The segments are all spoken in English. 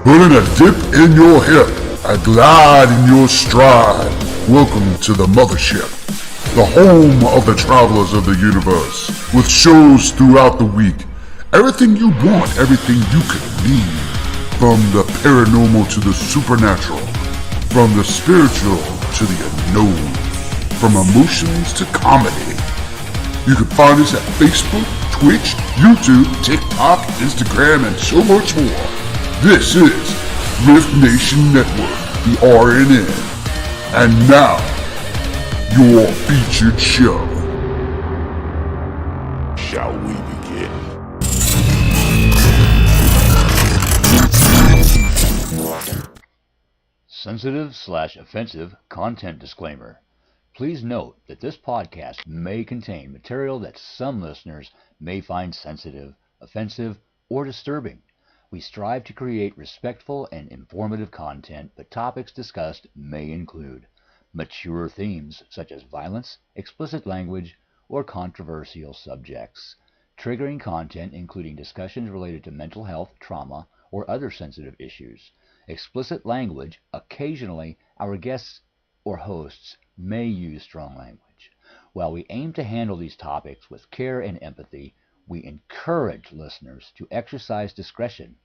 Putting a dip in your hip, a glide in your stride. Welcome to the mothership, the home of the travelers of the universe, with shows throughout the week. Everything you want, everything you could need. From the paranormal to the supernatural, from the spiritual to the unknown, from emotions to comedy. You can find us at Facebook, Twitch, YouTube, TikTok, Instagram, and so much more. This is Rift Nation Network, the RNN. And now, your featured show. Shall we begin? Sensitive/offensive content disclaimer. Please note that this podcast may contain material that some listeners may find sensitive, offensive, or disturbing. We strive to create respectful and informative content, but topics discussed may include mature themes such as violence, explicit language, or controversial subjects, triggering content including discussions related to mental health, trauma, or other sensitive issues, explicit language. Occasionally, our guests or hosts may use strong language. While we aim to handle these topics with care and empathy, we encourage listeners to exercise discretion.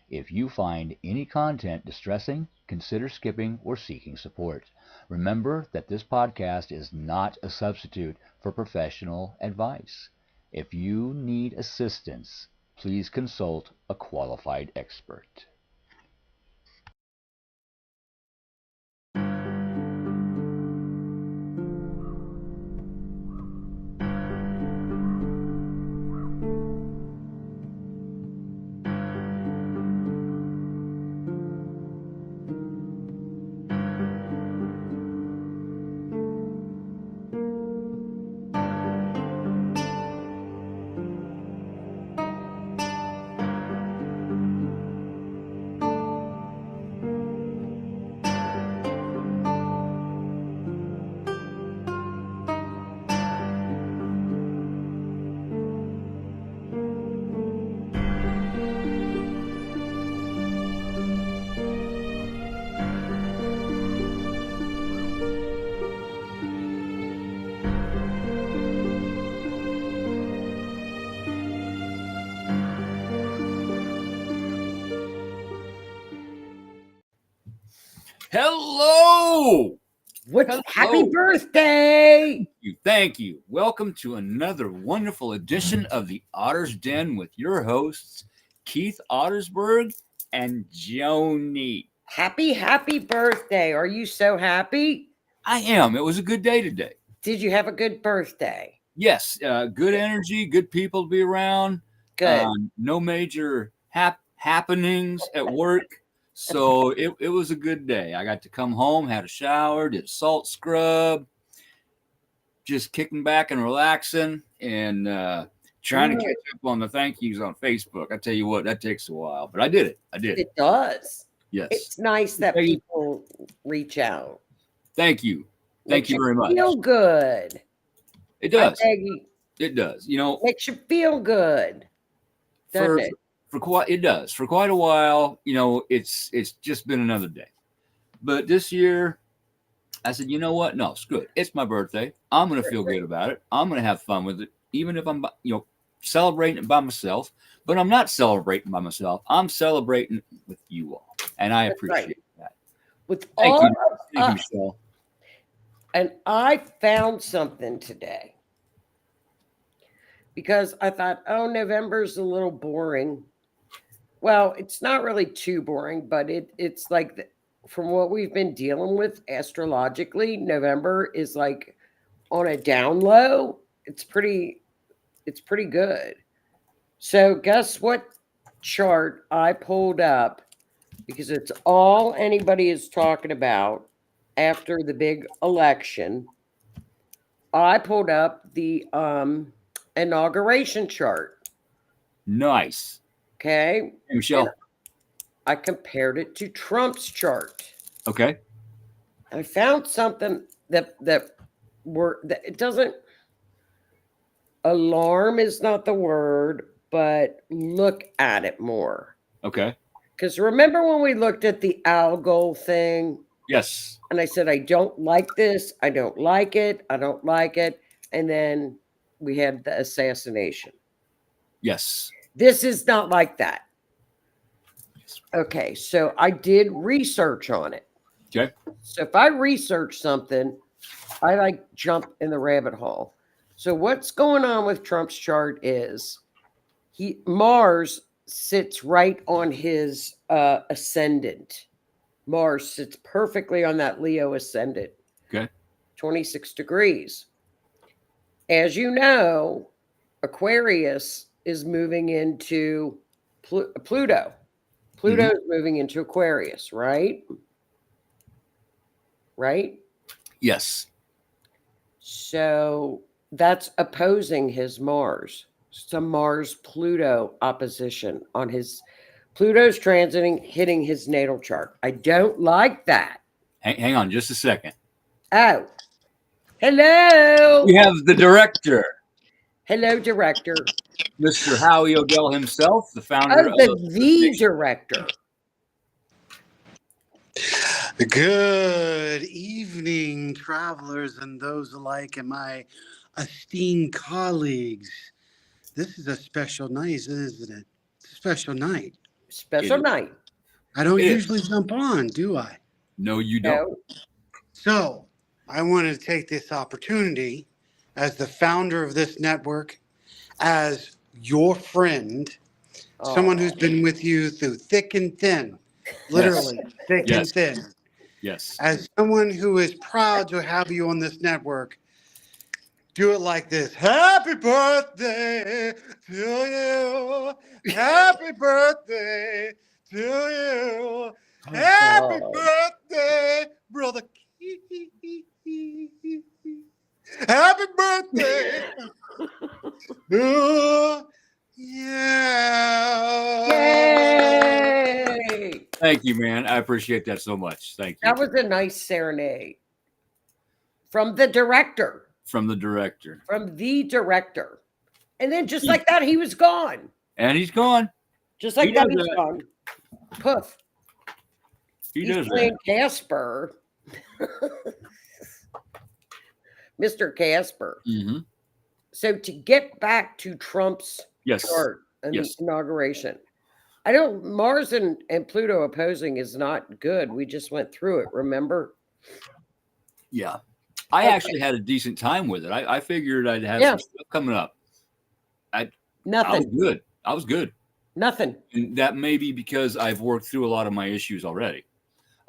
If you find any content distressing, consider skipping or seeking support. Remember that this podcast is not a substitute for professional advice. If you need assistance, please consult a qualified expert. Hello! Happy birthday! Thank you. Welcome to another wonderful edition of the Otters Den with your hosts, Keith Ottersberg and Joni. Happy birthday. Are you so happy? I am. It was a good day today. Did you have a good birthday? Yes. Good energy, good people to be around. Good. No major happenings at work. So it was a good day. I got to come home, had a shower, did a salt scrub, just kicking back and relaxing and trying to catch up on the thank yous on Facebook. I tell you what, that takes a while, but I did it. It does. Yes. It's nice that people reach out. Thank you. Thank you very much. Feel good. It does. It does. Makes you feel good. Doesn't it? For quite a while, it's just been another day. But this year, I said, you know what? No, screw it. It's my birthday. I'm going to feel good about it. I'm going to have fun with it, even if I'm, celebrating it by myself. But I'm not celebrating by myself. I'm celebrating with you all, and I appreciate that. Thank you, Michelle. And I found something today because I thought, November's a little boring. Well, it's not really too boring, but it's like from what we've been dealing with astrologically, November is like on a down low. It's pretty good. So guess what chart I pulled up, because it's all anybody is talking about after the big election. I pulled up the inauguration chart. Nice. Okay. Hey, Michelle. I compared it to Trump's chart. Okay. I found something that it doesn't, alarm is not the word, but look at it more. Okay. Because remember when we looked at the algal thing Yes. and I said, I don't like this. I don't like it. I don't like it. And then we had the assassination. Yes. This is not like that. Okay. So I did research on it. Okay. So if I research something, I like jump in the rabbit hole. So what's going on with Trump's chart is Mars sits right on his ascendant. Mars sits perfectly on that Leo ascendant. Okay. 26 degrees. As you know, Aquarius is moving into Pluto. Pluto is moving into Aquarius, right? Right? Yes. So that's opposing his Mars. Some Mars Pluto opposition on his Pluto's transiting, hitting his natal chart. I don't like that. Hang on just a second. Oh, hello. We have the director. Hello, director. Mr. Howie Odell himself, the founder of the director. Good evening, travelers and those alike, and my esteemed colleagues. This is a special night, isn't it? It's a special night. Special night. I don't usually jump on, do I? No, you don't. No. So I wanted to take this opportunity as the founder of this network, as your friend, someone who's been with you through thick and thin, literally thick and thin. Yes. As someone who is proud to have you on this network, do it like this. Happy birthday to you. Happy birthday to you. Happy birthday, brother Keith. Happy birthday. Yeah. Yay! Thank you, man. I appreciate that so much. Thank you. That was a nice serenade from the director. From the director. And then just like that, he was gone. And he's gone. Just like that, he's gone. Poof. He's playing Casper. Mr. Casper. So to get back to Trump's chart and the inauguration, Mars and Pluto opposing is not good. We just went through it, remember? Yeah. I actually had a decent time with it. I figured I'd have some stuff coming up. Nothing. I was good. Nothing. And that may be because I've worked through a lot of my issues already.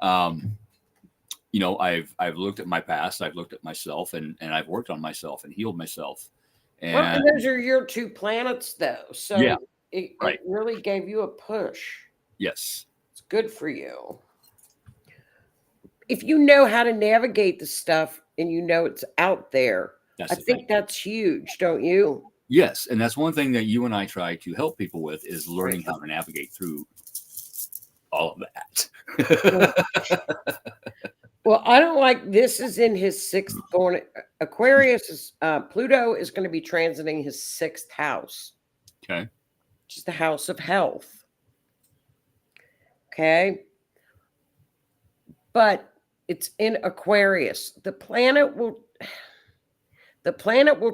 You know, I've looked at my past, I've looked at myself, and I've worked on myself and healed myself. And those are your two planets, though. So it really gave you a push. Yes. It's good for you. If you know how to navigate the stuff and you know it's out there, I think that's huge, don't you? Yes. And that's one thing that you and I try to help people with is learning how to navigate through all of that. Well, I don't like this is in his sixth going. Aquarius is Pluto is going to be transiting his sixth house. Okay. Which is the house of health. Okay. But it's in Aquarius. The planet will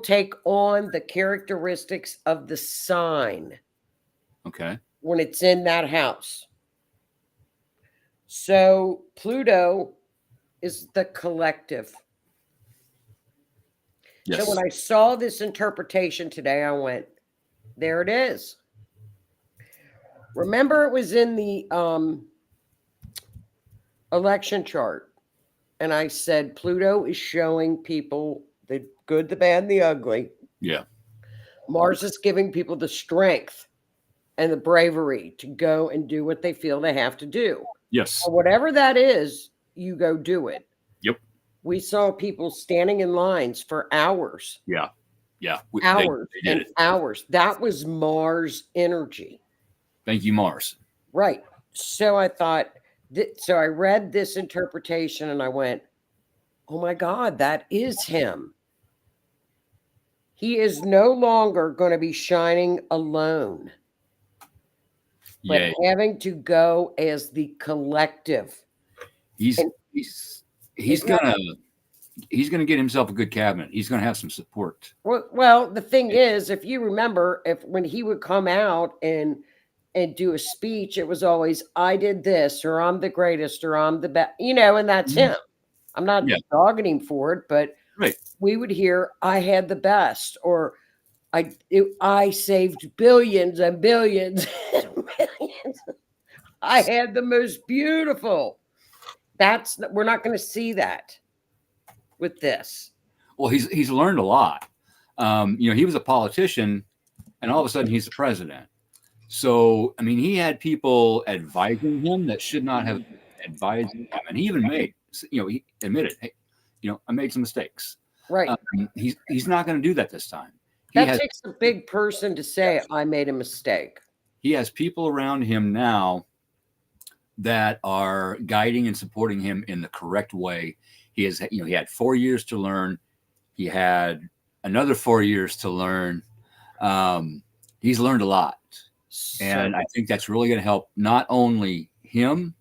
take on the characteristics of the sign. Okay. When it's in that house. So Pluto is the collective. Yes. So when I saw this interpretation today, I went, there it is. Remember, it was in the election chart. And I said, Pluto is showing people the good, the bad, and the ugly. Yeah. Mars is giving people the strength and the bravery to go and do what they feel they have to do. Yes. So whatever that is, you go do it. Yep. We saw people standing in lines for hours. Yeah. Yeah. Hours they did and hours. That was Mars energy. Thank you, Mars. Right. So I thought, so I read this interpretation and I went, oh my God, that is him. He is no longer going to be shining alone. but Yeah, having to go as the collective. he's And he's it's not, he's gonna get himself a good cabinet. He's gonna have some support. well, the thing is, if you remember, if when he would come out and do a speech, it was always, I did this, or I'm the greatest, or I'm the best, and that's Mhm. him. I'm not Yeah. dogging him for it, but Right. we would hear, I had the best, or I saved billions and billions and millions. I had the most beautiful. We're not going to see that with this. Well, he's learned a lot. He was a politician, and all of a sudden he's the president. So, I mean, he had people advising him that should not have advised him, and he even he admitted, hey, I made some mistakes. Right. He's not going to do that this time. That takes a big person to say, I made a mistake. He has people around him now that are guiding and supporting him in the correct way. He had 4 years to learn. He had another 4 years to learn. He's learned a lot. And I think that's really going to help not only him,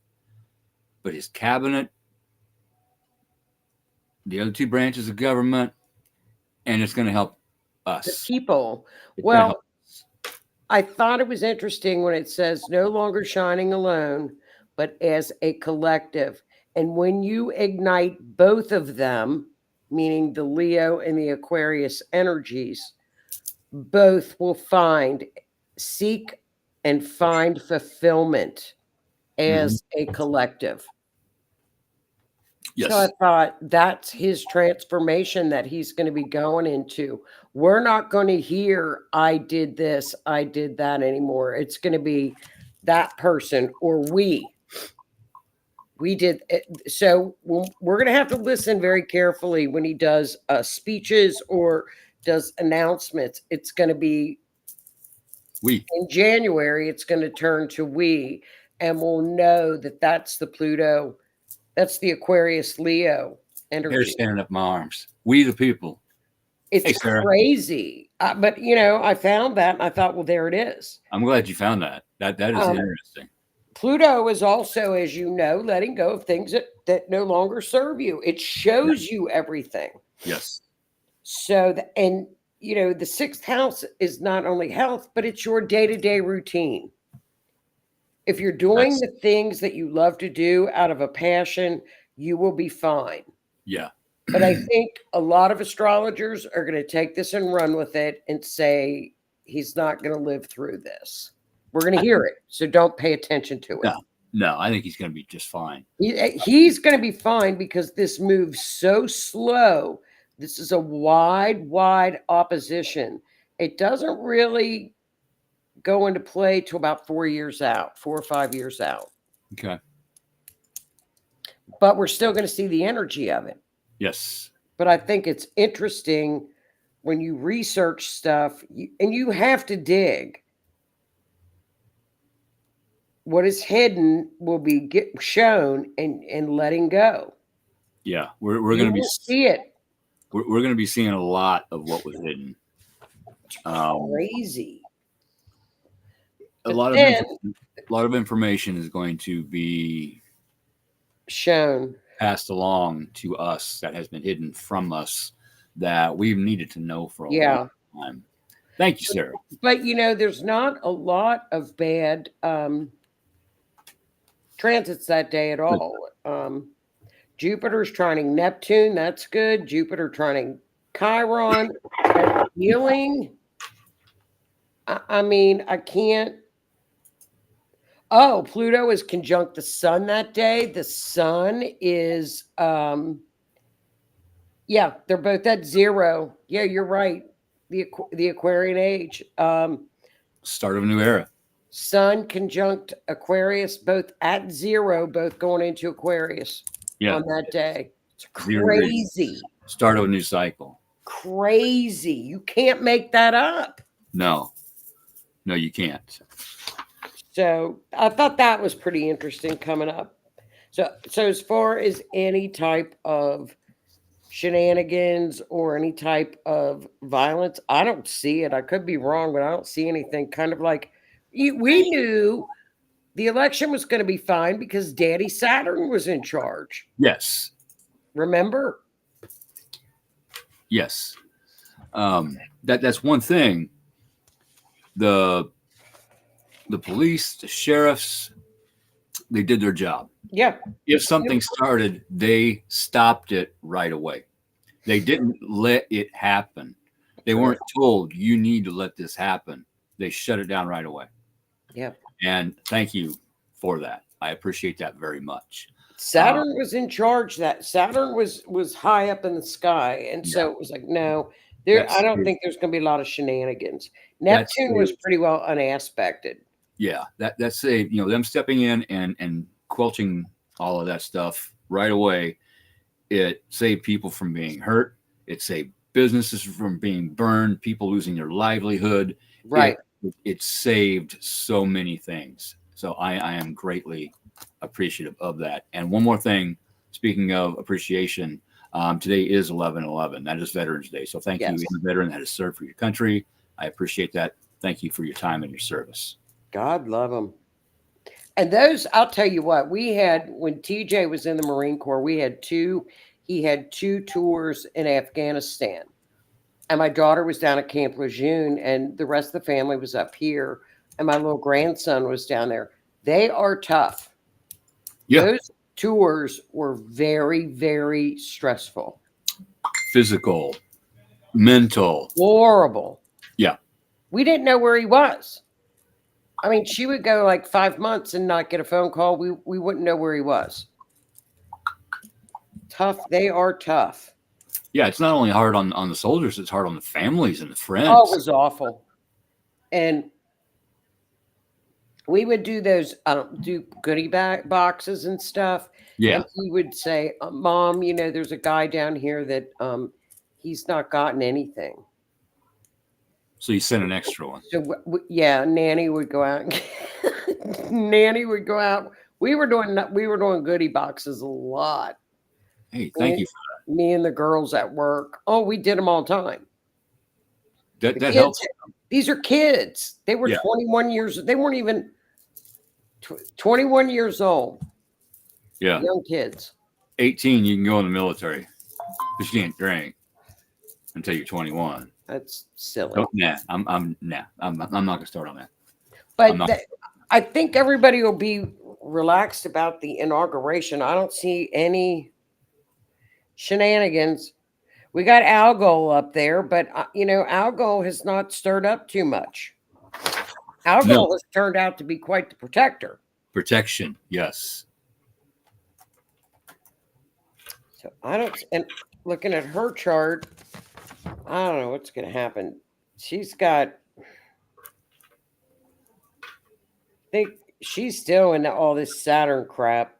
but his cabinet, the other two branches of government, and it's going to help us. The people. Well, I thought it was interesting when it says no longer shining alone, but as a collective. And when you ignite both of them, meaning the Leo and the Aquarius energies, both will seek and find fulfillment as a collective. Yes. So I thought that's his transformation that he's going to be going into. We're not going to hear, I did this, I did that anymore. It's going to be that person or we did it. So we're going to have to listen very carefully when he does speeches or does announcements. It's going to be we. In January, it's going to turn to we, and we'll know that that's the Pluto, that's the Aquarius Leo energy. They're standing up my arms. We the people. It's crazy. But, I found that and I thought, well, there it is. I'm glad you found that. That is interesting. Pluto is also, as you know, letting go of things that no longer serve you. It shows you everything. Yes. So, the sixth house is not only health, but it's your day-to-day routine. If you're doing the things that you love to do out of a passion, you will be fine. Yeah. But I think a lot of astrologers are going to take this and run with it and say, he's not going to live through this. We're going to hear it. So don't pay attention to it. No, I think he's going to be just fine. He's going to be fine because this moves so slow. This is a wide opposition. It doesn't really go into play till about 4 or 5 years out. Okay. But we're still going to see the energy of it. Yes. But I think it's interesting when you research stuff, and you have to dig. What is hidden will be shown and letting go. Yeah, we're going to be see it. We're going to be seeing a lot of what was hidden. Crazy. A lot of information is going to be shown, passed along to us that has been hidden from us that we've needed to know for a long time. Thank you, Sarah. But there's not a lot of bad transits that day at all. Jupiter's trining Neptune. That's good. Jupiter trining Chiron. Healing. I mean, I can't. Oh, Pluto is conjunct the sun that day. The sun is, they're both at 0. Yeah, you're right. The Aquarian age. Start of a new era. Sun conjunct Aquarius, both at 0, both going into Aquarius on that day. It's crazy. Start of a new cycle. Crazy. You can't make that up. No, you can't. So I thought that was pretty interesting coming up. So as far as any type of shenanigans or any type of violence, I don't see it. I could be wrong, but I don't see anything. Kind of like we knew the election was going to be fine because Daddy Saturn was in charge. Yes. Remember? Yes. That's one thing. The police, the sheriffs, they did their job. Yeah. If something started, they stopped it right away. They didn't let it happen. They weren't told, you need to let this happen. They shut it down right away. Yeah. And thank you for that. I appreciate that very much. Saturn was in charge. That Saturn was high up in the sky, and so it was like, no, I don't think there's going to be a lot of shenanigans. Neptune was pretty well unaspected. Yeah, that saved, them stepping in and quelching all of that stuff right away. It saved people from being hurt. It saved businesses from being burned, people losing their livelihood. Right. It saved so many things. So I am greatly appreciative of that. And one more thing, speaking of appreciation, today is 11/11. That is Veterans Day. So thank you, any veteran that has served for your country. I appreciate that. Thank you for your time and your service. God love them. And those, I'll tell you what, we had, when TJ was in the Marine Corps, he had two tours in Afghanistan. And my daughter was down at Camp Lejeune, and the rest of the family was up here. And my little grandson was down there. They are tough. Yeah. Those tours were very, very stressful. Physical, mental. Horrible. Yeah. We didn't know where he was. I mean, she would go like 5 months and not get a phone call. We wouldn't know where he was. Tough. They are tough. Yeah, it's not only hard on the soldiers, it's hard on the families and the friends. Oh, it was awful. And we would do those, do goodie boxes and stuff. Yeah. And he would say, Mom, there's a guy down here that he's not gotten anything. So you sent an extra one. So Nanny would go out. Nanny would go out. We were doing goodie boxes a lot. Hey, thank you for that. Me and the girls at work. Oh, we did them all the time. That helps. These are kids. They were 21 years. They weren't even 21 years old. Yeah. Young kids. 18, you can go in the military, but you can't drink until you're 21. That's silly. Oh, I'm not gonna start on that. But I think everybody will be relaxed about the inauguration. I don't see any shenanigans. We got Algol up there, but Algol has not stirred up too much. Algol has turned out to be quite the protector. Protection, yes. So and looking at her chart, I don't know what's going to happen. She's got, she's still in all this Saturn crap.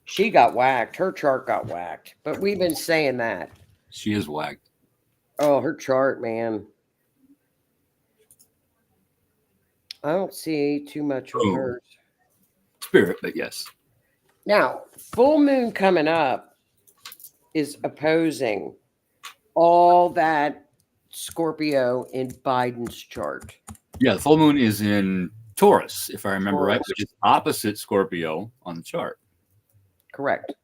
She got whacked. Her chart got whacked. But we've been saying that. She is whacked. Oh, her chart, man. I don't see too much of hers. Spirit, but yes. Now, full moon coming up is opposing all that Scorpio in Biden's chart. Yeah, the full moon is in Taurus, if I remember right, which is opposite Scorpio on the chart. Correct.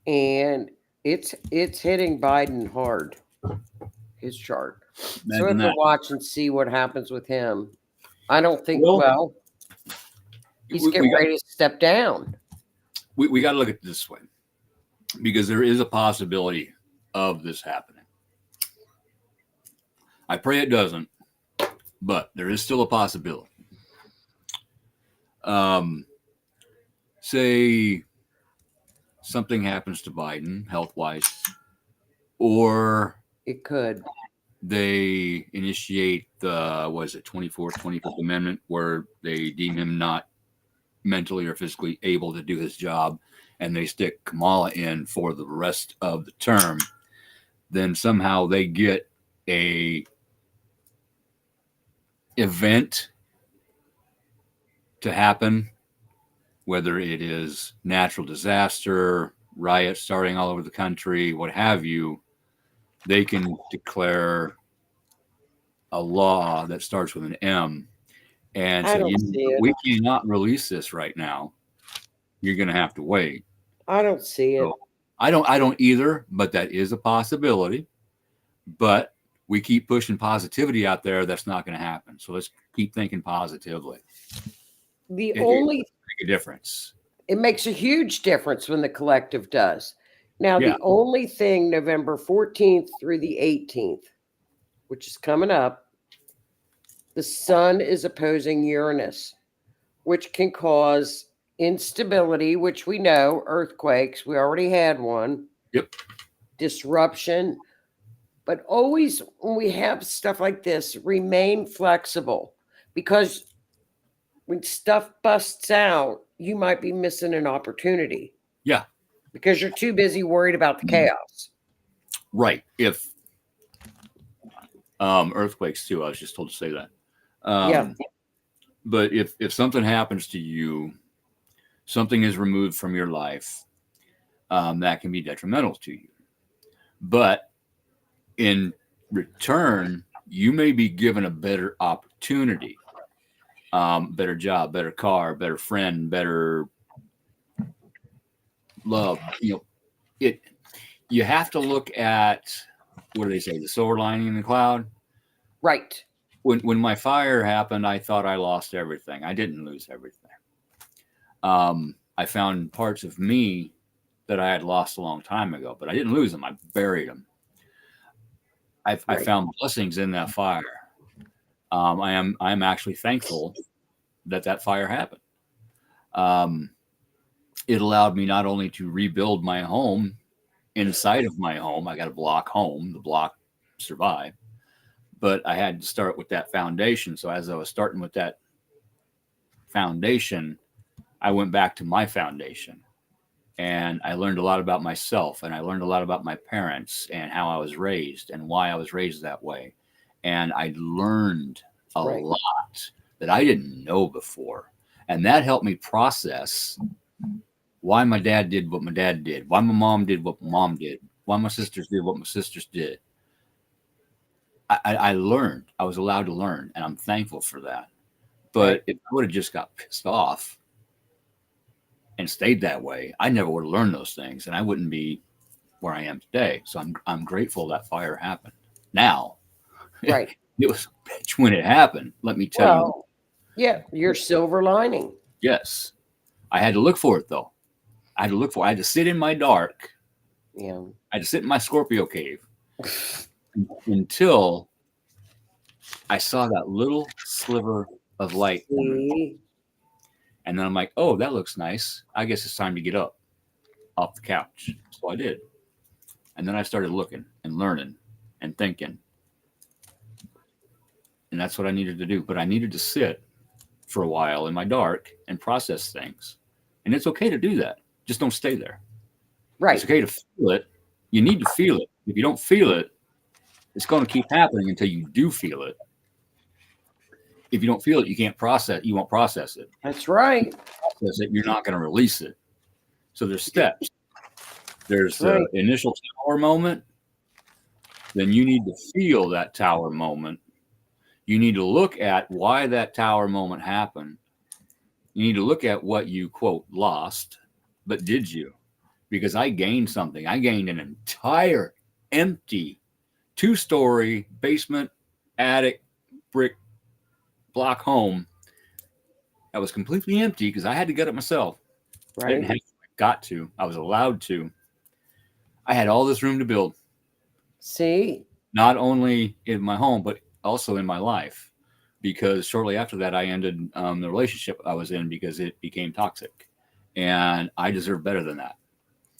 And it's hitting Biden hard, his chart. So we have to watch and see what happens with him. I don't think, he's getting ready to step down. We got to look at it this way, because there is a possibility of this happening. I pray it doesn't, but there is still a possibility. Say something happens to Biden health-wise, or it could. They initiate the 25th Amendment, where they deem him not mentally or physically able to do his job, and they stick Kamala in for the rest of the term. Then somehow they get a event to happen, whether it is natural disaster, riots starting all over the country, what have you. They can declare a law that starts with an M, and I said, don't see it. we cannot release this right now. You're going to have to wait. I don't see it. So I don't either, but that is a possibility. But we keep pushing positivity out there. That's not going to happen. So let's keep thinking positively. It makes a difference. It makes a huge difference when the collective does. Now, Yeah. the only thing November 14th through the 18th, which is coming up, the sun is opposing Uranus, which can cause instability, which we know, earthquakes. We already had one. Yep. Disruption. But always when we have stuff like this, remain flexible, because when stuff busts out, you might be missing an opportunity. Yeah. Because you're too busy worried about the chaos. Right. If earthquakes too, I was just told to say that. Yeah. But if something happens to you, something is removed from your life, that can be detrimental to you. But in return, you may be given a better opportunity, better job, better car, better friend, better love. You have to look at, what do they say, the silver lining in the cloud? Right. When my fire happened, I thought I lost everything. I didn't lose everything. I found parts of me that I had lost a long time ago, but I didn't lose them. I buried them. I found blessings in that fire. I am actually thankful that fire happened. It allowed me not only to rebuild my home inside of my home. I got a block home. The block survived. But I had to start with that foundation. So as I was starting with that foundation, I went back to my foundation. And I learned a lot about myself, and I learned a lot about my parents and how I was raised and why I was raised that way. And I learned a lot that I didn't know before. And that helped me process why my dad did what my dad did, why my mom did what my mom did, why my sisters did what my sisters did. I learned. I was allowed to learn, and I'm thankful for that. But if I would have just got pissed off and stayed that way, I never would have learned those things, and I wouldn't be where I am today. So I'm grateful that fire happened. Now, Right. It was a bitch when it happened. Let me tell you. Yeah, your silver lining. Yes, I had to look for it though. I had to sit in my dark. Yeah. I had to sit in my Scorpio cave until I saw that little sliver of light. And then I'm like, oh, that looks nice. I guess it's time to get up off the couch. So I did. And then I started looking and learning and thinking. And that's what I needed to do. But I needed to sit for a while in my dark and process things. And it's okay to do that. Just don't stay there. Right. It's okay to feel it. You need to feel it. If you don't feel it, it's going to keep happening until you do feel it. If you don't feel it, you can't process. You won't process it. That's right. Process it, you're not going to release it. So there's steps. There's the initial tower moment. Then you need to feel that tower moment. You need to look at why that tower moment happened. You need to look at what you, quote, lost, but did you? Because I gained something. I gained an entire empty 2-story basement, attic, brick, block home that was completely empty because I had to get it myself. Right. I didn't have to, I got to. I was allowed to. I had all this room to build. See? Not only in my home, but also in my life. Because shortly after that, I ended the relationship I was in because it became toxic. And I deserve better than that.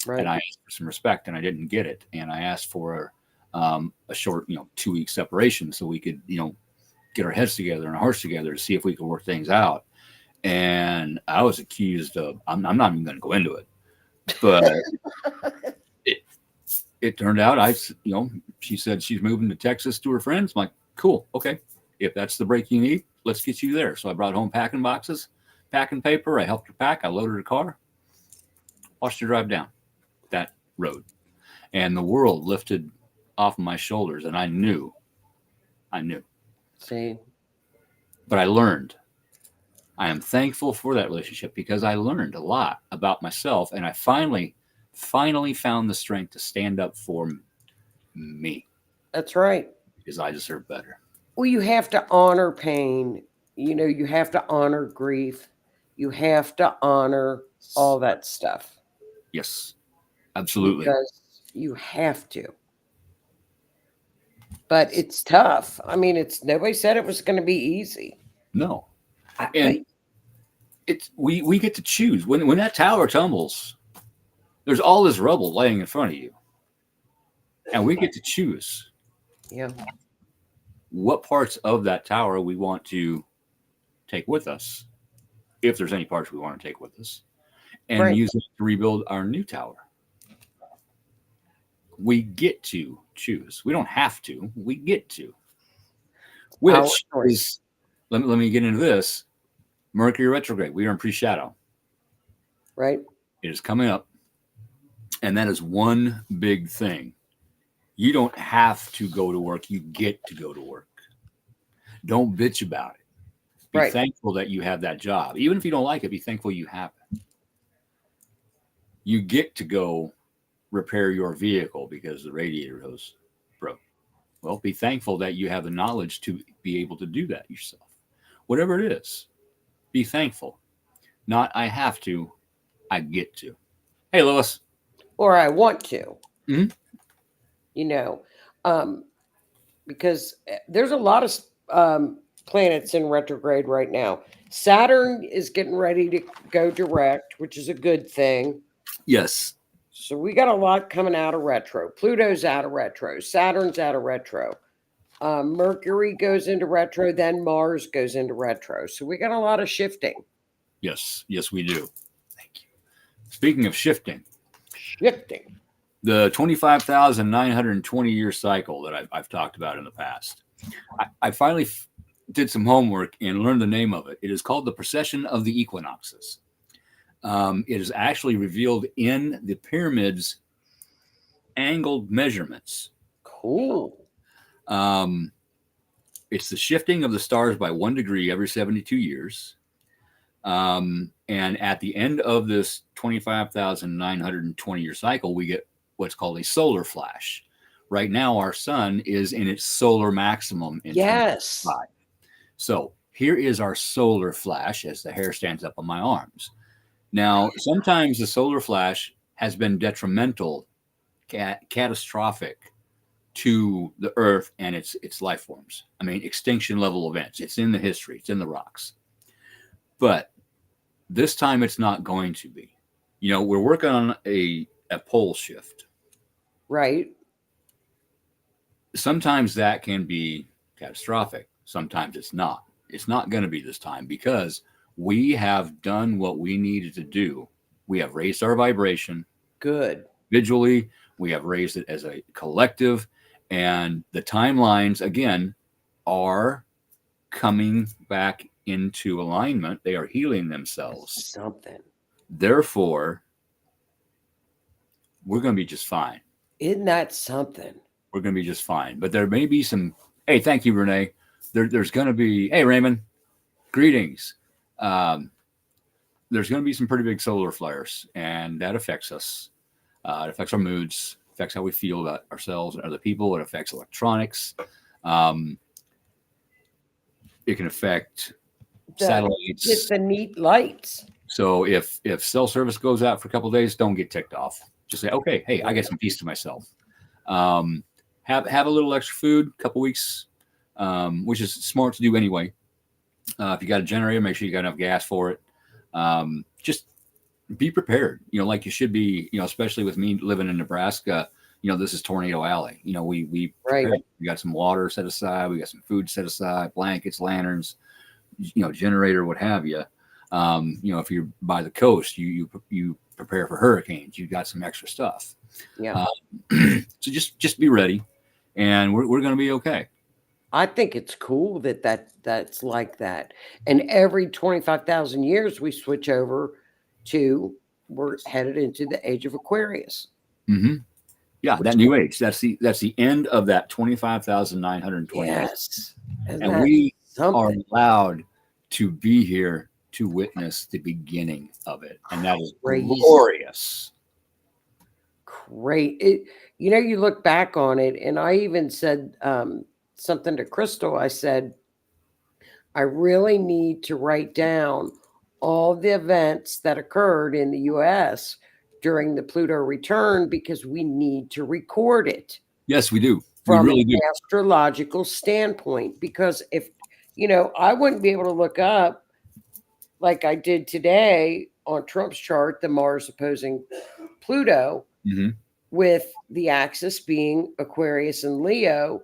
Right. And I asked for some respect, and I didn't get it. And I asked for a short, 2-week separation so we could, get our heads together and our hearts together to see if we could work things out. And I was accused of, I'm not even going to go into it, but it turned out she said she's moving to Texas to her friends. I'm like, cool. Okay. If that's the break you need, let's get you there. So I brought home packing boxes, packing paper. I helped her pack. I loaded her car, watched her drive down that road, and the world lifted off my shoulders. And I knew. See? But I learned. I am thankful for that relationship because I learned a lot about myself, and I finally found the strength to stand up for me That's right. because I deserve better. Well, you have to honor pain. You know, you have to honor grief. You have to honor all that stuff Yes, absolutely. because you have to. But it's tough. I mean, it's nobody said it was going to be easy. No, But and it's we get to choose when that tower tumbles. There's all this rubble laying in front of you, and we get to choose yeah, what parts of that tower we want to take with us, if there's any parts we want to take with us, and Right. use it to rebuild our new tower. We get to choose. We don't have to. We get to. Our Which choice. is, let me get into this. Mercury retrograde. We are in pre-shadow. right? It is coming up. And that is one big thing. You don't have to go to work. You get to go to work. Don't bitch about it. Be Right. thankful that you have that job. Even if you don't like it, be thankful you have it. You get to go repair your vehicle because the radiator hose broke. Well, be thankful that you have the knowledge to be able to do that yourself. Whatever it is, be thankful. Not I have to, I get to. Hey, Lois. Or I want to. Mhm. You know, because there's a lot of planets in retrograde right now. Saturn is getting ready to go direct, which is a good thing. Yes. So we got a lot coming out of retro. Pluto's out of retro. Saturn's out of retro. Mercury goes into retro. Then Mars goes into retro. So we got a lot of shifting. Yes. Yes, we do. Thank you. Speaking of shifting, Shifting. the 25,920 year cycle that I've talked about in the past, I finally did some homework and learned the name of it. It is called the precession of the equinoxes. It is actually revealed in the pyramids' angled measurements. Cool. It's the shifting of the stars by 1 degree every 72 years. And at the end of this 25,920 year cycle, we get what's called a solar flash. Right now, our sun is in its solar maximum in Yes. 2025. So here is our solar flash as the hair stands up on my arms. Now, sometimes the solar flash has been detrimental, catastrophic to the Earth and its life forms. I mean, extinction level events. It's in the history. It's in the rocks. But this time it's not going to be. You know, we're working on a pole shift. Right. Sometimes that can be catastrophic. Sometimes it's not. It's not going to be this time because we have done what we needed to do. We have raised our vibration. Good. Individually, we have raised it as a collective. And the timelines, again, are coming back into alignment. They are healing themselves. Something. Therefore, we're going to be just fine. Isn't that something? We're going to be just fine. But there may be some, hey, thank you, Renee. There's going to be, hey, Raymond, greetings. There's going to be some pretty big solar flares, and that affects us. It affects our moods, affects how we feel about ourselves and other people. It affects electronics. It can affect satellites. It's the neat lights. So if cell service goes out for a couple of days, don't get ticked off. Just say, okay, hey, I get some peace to myself. Have a little extra food, a couple weeks, which is smart to do anyway. If you got a generator, make sure you got enough gas for it. Just be prepared, you know, like you should be, you know, especially with me living in Nebraska. You know, this is Tornado Alley. You know, we got some water set aside, we got some food set aside, blankets, lanterns, you know, generator, what have you. You know, if you're by the coast, you prepare for hurricanes. You got some extra stuff. Yeah. So just be ready, and we're going to be okay. I think it's cool that's like that. And every 25,000 years we switch over to, we're headed into the age of Aquarius. Mm-hmm. Yeah, that new age. That's the end of that 25,920. Yes. And we are allowed to be here to witness the beginning of it, and that is Crazy. glorious. Great. You look back on it, and I even said something to Crystal. I said, I really need to write down all the events that occurred in the U.S. during the Pluto return because we need to record it. Yes, we do. From we really an do. astrological standpoint, because if I wouldn't be able to look up like I did today on Trump's chart, the Mars opposing Pluto Mhm. with the axis being Aquarius and Leo,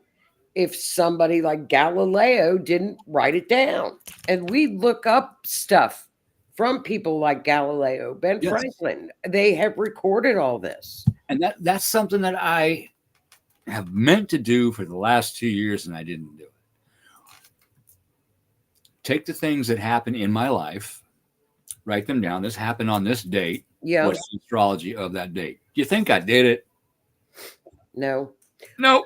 if somebody like Galileo didn't write it down. And we look up stuff from people like Galileo, Ben Yes. Franklin. They have recorded all this. And that's something that I have meant to do for the last 2 years, and I didn't do it. Take the things that happen in my life, write them down. This happened on this date. Yeah. What's the astrology of that date? Do you think I did it? No. No.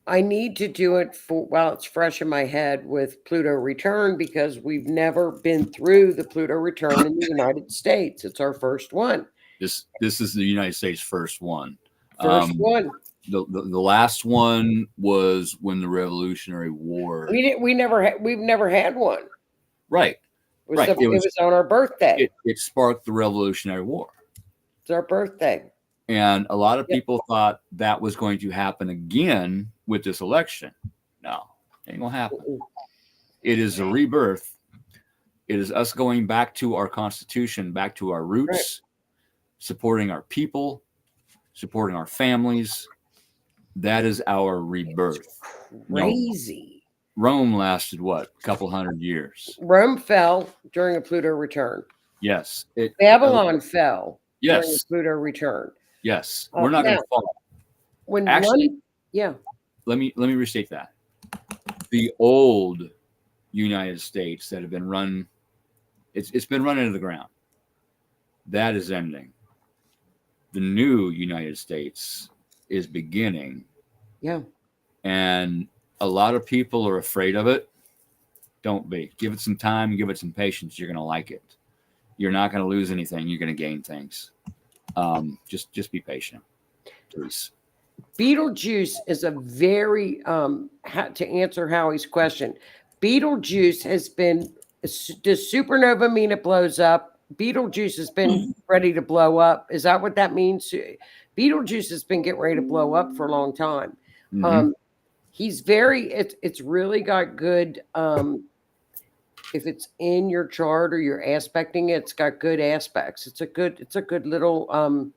I need to do it while it's fresh in my head with Pluto return because we've never been through the Pluto return in the United States. It's our first one. This is the United States' first one. First one. The last one was when the Revolutionary War. We've never had one. Right. It was, Right. it was on our birthday. It sparked the Revolutionary War. It's our birthday. And a lot of people thought that was going to happen again with this election. No, it ain't gonna happen. It is a rebirth. It is us going back to our Constitution, back to our roots, supporting our people, supporting our families. That is our rebirth. Crazy. Rome lasted what? A couple hundred years. Rome fell during a Pluto return. Yes. Babylon fell during a Yes. Pluto return. Yes. We're not going to fall. When Actually, yeah. Let me restate that. The old United States that have been run, it's been run into the ground. That is ending. The new United States is beginning. Yeah. And a lot of people are afraid of it. Don't be. Give it some time, give it some patience. You're going to like it. You're not going to lose anything. You're going to gain things. Just be patient, please. Beetlejuice is a very to answer Howie's question. Beetlejuice has been. Does supernova mean it blows up? Beetlejuice has been ready to blow up. Is that what that means? Beetlejuice has been getting ready to blow up for a long time. Mm-hmm. He's very. It's really got good. If it's in your chart or you're aspecting it, it's got good aspects. It's a good little.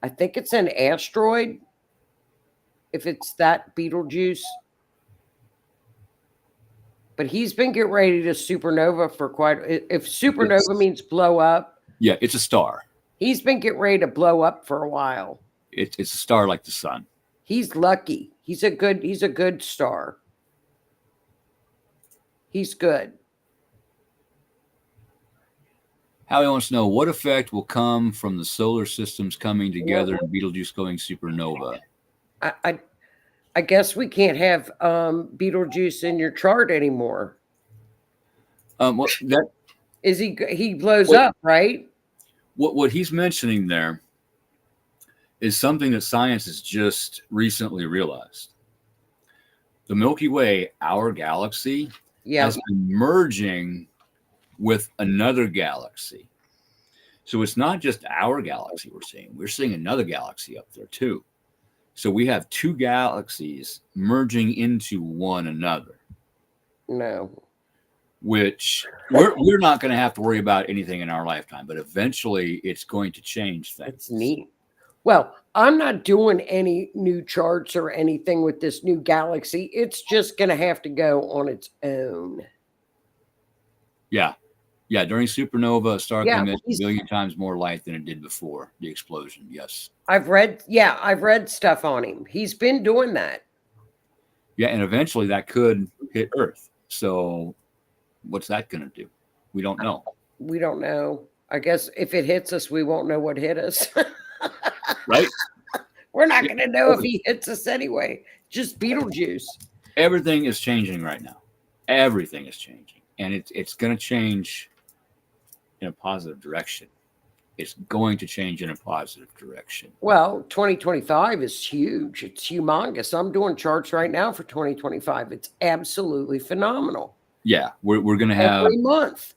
I think it's an asteroid. If it's that Beetlejuice. But he's been getting ready to supernova for quite. If supernova means blow up. Yeah, it's a star. He's been getting ready to blow up for a while. It's a star like the sun. He's lucky. He's a good star. He's good. Howie wants to know what effect will come from the solar systems coming together and Betelgeuse going supernova. I guess we can't have Beetlejuice in your chart anymore. He blows up, right? What he's mentioning there is something that science has just recently realized. The Milky Way, our galaxy, has been merging with another galaxy. So it's not just our galaxy we're seeing another galaxy up there too. So we have two galaxies merging into one another. No. Which we're not going to have to worry about anything in our lifetime, but eventually it's going to change things. That's neat. Well, I'm not doing any new charts or anything with this new galaxy. It's just going to have to go on its own. Yeah, during supernova, a star emits a he's- billion times more light than it did before the explosion. Yes. I've read stuff on him. He's been doing that. Yeah, and eventually that could hit Earth. So what's that going to do? We don't know. We don't know. I guess if it hits us, we won't know what hit us. Right? We're not going to know if he hits us anyway. Just Beetlejuice. Everything is changing right now. Everything is changing. And it's going to change in a positive direction. It's going to change in a positive direction. Well, 2025 is huge. It's humongous. I'm doing charts right now for 2025. It's absolutely phenomenal. Yeah, we're going to have Every month.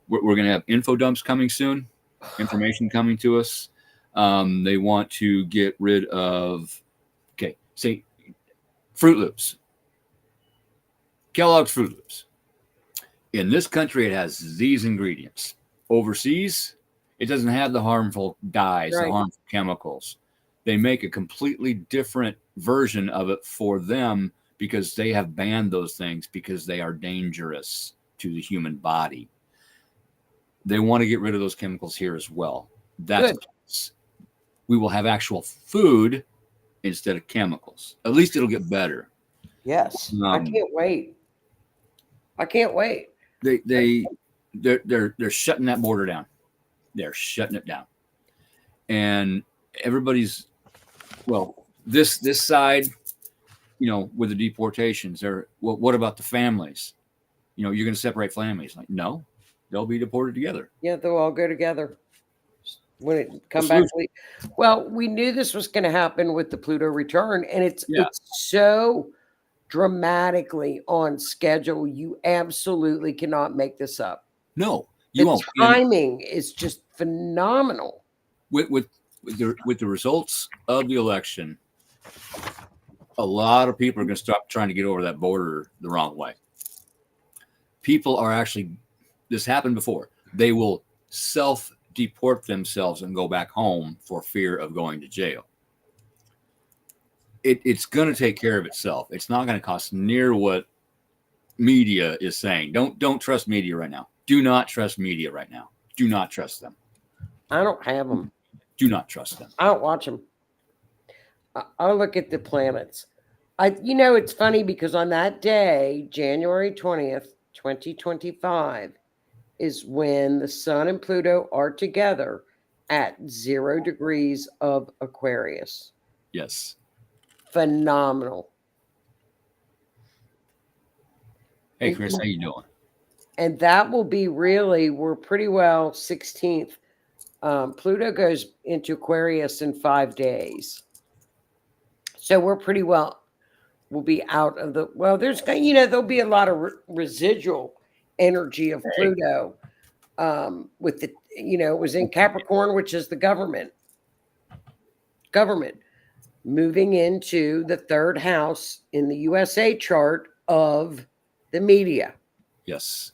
we're going to have info dumps coming soon, information coming to us. They want to get rid of, say, Fruit Loops, Kellogg's Fruit Loops. In this country, it has these ingredients. Overseas, it doesn't have the harmful dyes, Right. the harmful chemicals. They make a completely different version of it for them because they have banned those things because they are dangerous to the human body. They want to get rid of those chemicals here as well. That's Good. we will have actual food instead of chemicals. At least it'll get better. Yes. I can't wait. I can't wait. They're shutting that border down. They're shutting it down. And everybody's, well, this side, with the deportations, what about the families? You're going to separate families. Like, no, they'll be deported together. Yeah, they'll all go together when it come back. Well, we knew this was going to happen with the Pluto return, and it's so dramatically on schedule. You absolutely cannot make this up. No, you won't. Timing is just phenomenal. With the results of the election, a lot of people are going to stop trying to get over that border the wrong way. People are actually, this happened before. They will self-deport themselves and go back home for fear of going to jail. It's going to take care of itself. It's not going to cost near what media is saying. Don't trust media right now. Do not trust media right now. Do not trust them. I don't have them. Do not trust them. I don't watch them. I'll look at the planets. It's funny because on that day, January 20th, 2025, is when the Sun and Pluto are together at 0 degrees of Aquarius. Yes. Phenomenal. Hey, Chris, how you doing? And that will be we're pretty well 16th. Pluto goes into Aquarius in 5 days. So we're pretty well, we'll be out of there's, there'll be a lot of residual energy of Pluto with the, it was in Capricorn, which is the government moving into the 3rd house in the USA chart of the media. Yes.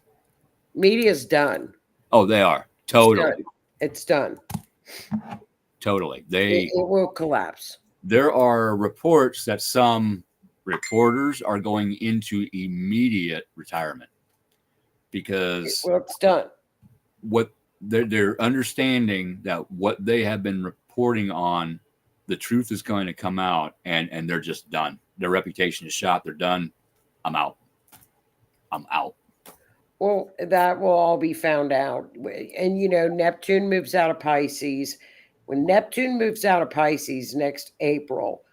Media's done. Oh, they are. Totally. It's done. Totally. It will collapse. There are reports that some reporters are going into immediate retirement because it's done. What they're understanding that what they have been reporting on, the truth is going to come out, and they're just done. Their reputation is shot. They're done. I'm out. Well, that will all be found out. And, Neptune moves out of Pisces. When Neptune moves out of Pisces next April,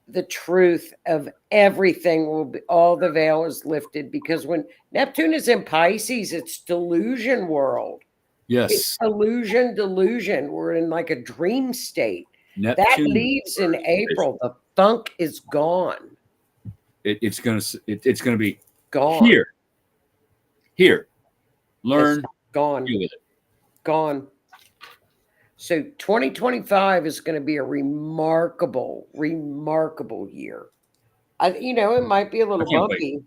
the truth of everything will be, all the veil is lifted, because when Neptune is in Pisces, it's delusion world. Yes. It's delusion. We're in like a dream state. Neptune, that leaves in April. The funk is gone. It's gonna be gone. Here. Learn. It's gone. Deal with it. Gone. So 2025 is going to be a remarkable year. It might be a little bumpy.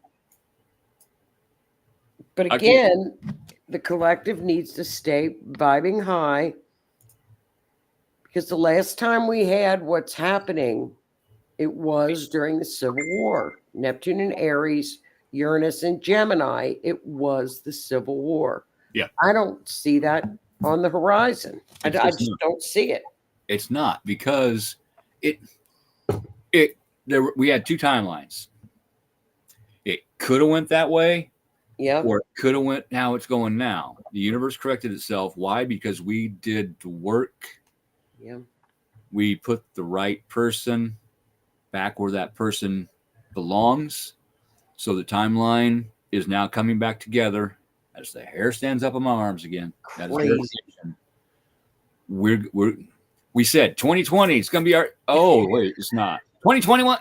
But again, the collective needs to stay vibing high, because the last time we had what's happening, it was during the Civil War. Neptune in Aries, Uranus in Gemini, it was the Civil War. Yeah. I don't see that on the horizon. I just don't see it. It's not, because we had 2 timelines. It could have went that way. Yeah. Or it could have went how it's going now. The universe corrected itself. Why? Because we did the work. Yeah. We put the right person back where that person belongs. So the timeline is now coming back together. As the hair stands up on my arms again. That is Crazy. we said 2020. It's gonna be our. Oh wait, it's not 2021.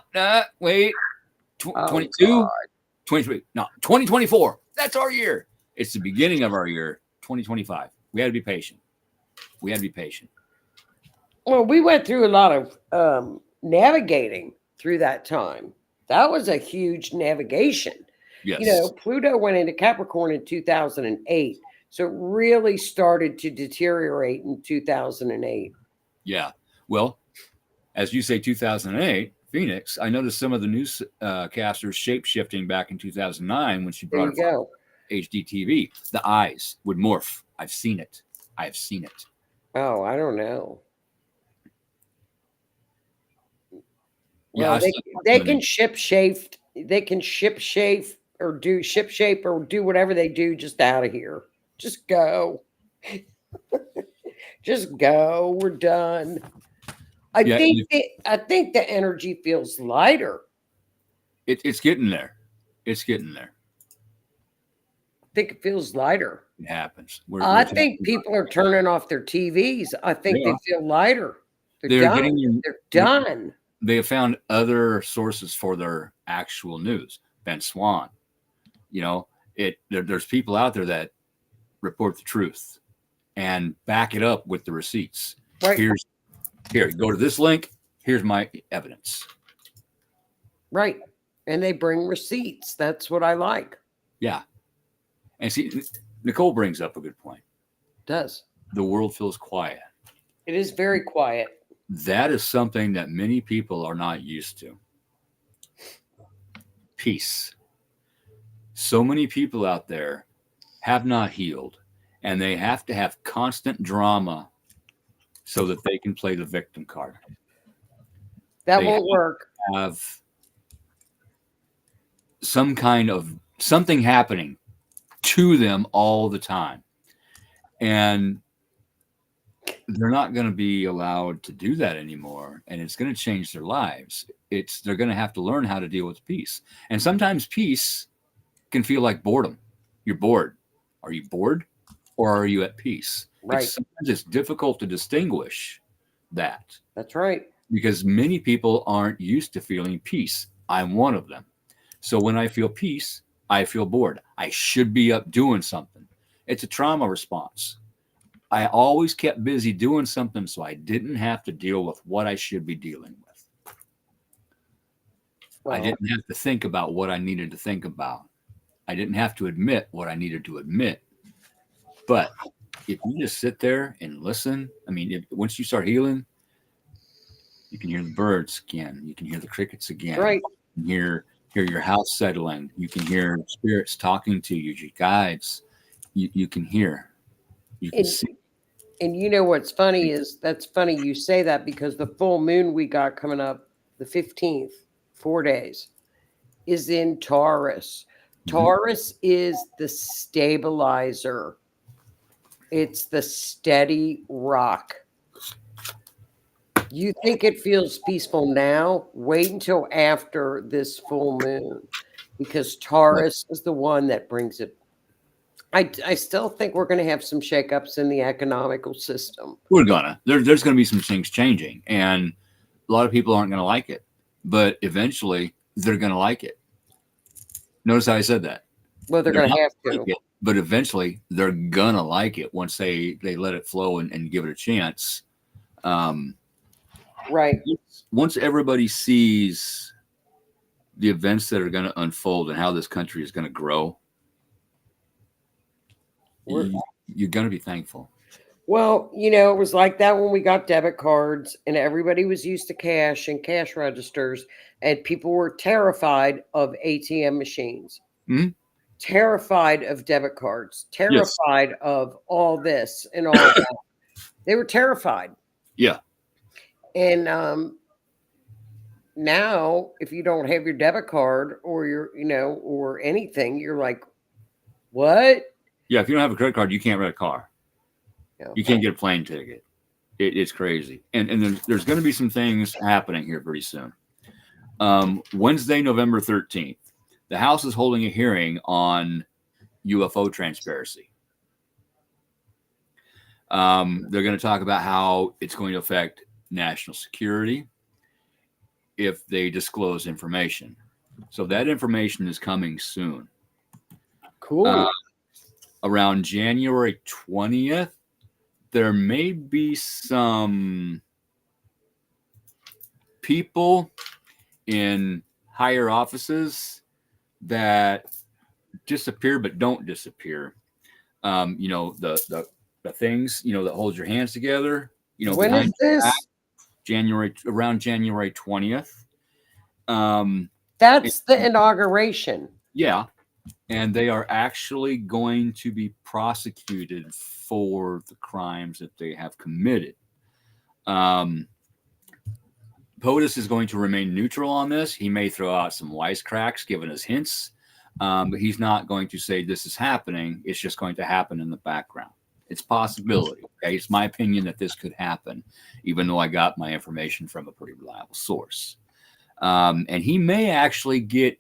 Wait, Oh, 22, God. 23. No, 2024. That's our year. It's the beginning of our year. 2025. We had to be patient. We had to be patient. Well, we went through a lot of navigating through that time. That was a huge navigation. Yes. You know, Pluto went into Capricorn in 2008. So it really started to deteriorate in 2008. Yeah. Well, as you say, 2008, Phoenix. I noticed some of the newscasters shape shifting back in 2009 when she There brought you it go. HDTV. The eyes would morph. I've seen it. I have seen it. Oh, I don't know. Yeah, Well, they can ship shape. They can ship shape or do ship shape or do whatever they do just out of here. Just go. Just go. We're done. I Yeah, think the energy feels lighter. it's getting there. It's getting there. I think it feels lighter. It happens. I think people are turning off their TVs. I think Yeah. they feel lighter. They're done. getting. They're done. They have found other sources for their actual news. Ben Swan, you know, there's people out there that report the truth and back it up with the receipts. Right. Here, go to this link. Here's my evidence. Right. And they bring receipts. That's what I like. Yeah. And see, Nicole brings up a good point. It does. The world feels quiet. It is very quiet. That is something that many people are not used to. Peace. So many people out there have not healed, and they have to have constant drama so that they can play the victim card. That won't work. Have some kind of something happening to them all the time. And they're not going to be allowed to do that anymore, and it's going to change their lives. They're going to have to learn how to deal with peace. And sometimes peace can feel like boredom. You're bored. Are you bored, or are you at peace? Right. Sometimes it's difficult to distinguish that. That's right. Because many people aren't used to feeling peace. I'm one of them. So when I feel peace, I feel bored. I should be up doing something. It's a trauma response. I always kept busy doing something so I didn't have to deal with what I should be dealing with. Well, I didn't have to think about what I needed to think about. I didn't have to admit what I needed to admit. But if you just sit there and listen, I mean, once you start healing, you can hear the birds again. You can hear the crickets again. right. You can hear your house settling. You can hear spirits talking to you, your guides. You can hear. You can see. And you know what's funny is that's funny you say that because the full moon we got coming up the 15th, 4 days, is in Taurus. Taurus is the stabilizer. It's the steady rock. You think it feels peaceful now? Wait until after this full moon because Taurus is the one that brings it. I still think we're going to have some shakeups in the economical system. We're gonna. There's going to be some things changing, and a lot of people aren't going to like it, but eventually they're going to like it. Notice how I said that. Well, they're going to have to. Like it, but eventually they're going to like it once they let it flow and give it a chance. Right. Once everybody sees the events that are going to unfold and how this country is going to grow, you're going to be thankful. Well, you know, it was like that when we got debit cards and everybody was used to cash and cash registers, and people were terrified of ATM machines, terrified of debit cards, terrified of all this and all that. They were terrified. Yeah. And now, if you don't have your debit card or your, or anything, you're like, what? Yeah, if you don't have a credit card, you can't rent a car. Yeah. You can't get a plane ticket. It's crazy. And there's going to be some things happening here pretty soon. Wednesday, November 13th, the House is holding a hearing on UFO transparency. They're going to talk about how it's going to affect national security if they disclose information. So that information is coming soon. Cool. Around January 20th, there may be some people in higher offices that disappear but don't disappear. The things, that hold your hands together, When is this? around January 20th. That's the inauguration. Yeah. And they are actually going to be prosecuted for the crimes that they have committed. POTUS is going to remain neutral on this. He may throw out some wisecracks, giving us hints, but he's not going to say this is happening. It's just going to happen in the background. It's a possibility. Okay, it's my opinion that this could happen, even though I got my information from a pretty reliable source. And he may actually get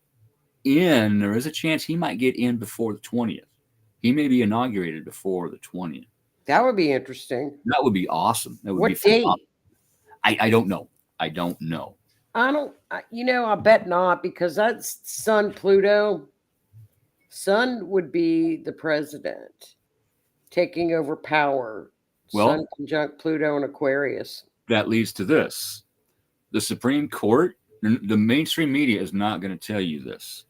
in. There is a chance he might get in before the 20th. He may be inaugurated before the 20th. That would be interesting. That would be awesome. That would What be date? phenomenal. I don't know. I don't know. I bet not, because that's Sun Pluto. Sun would be the president taking over power. Well, Sun conjunct Pluto and Aquarius. That leads to this. The Supreme Court, the mainstream media is not going to tell you this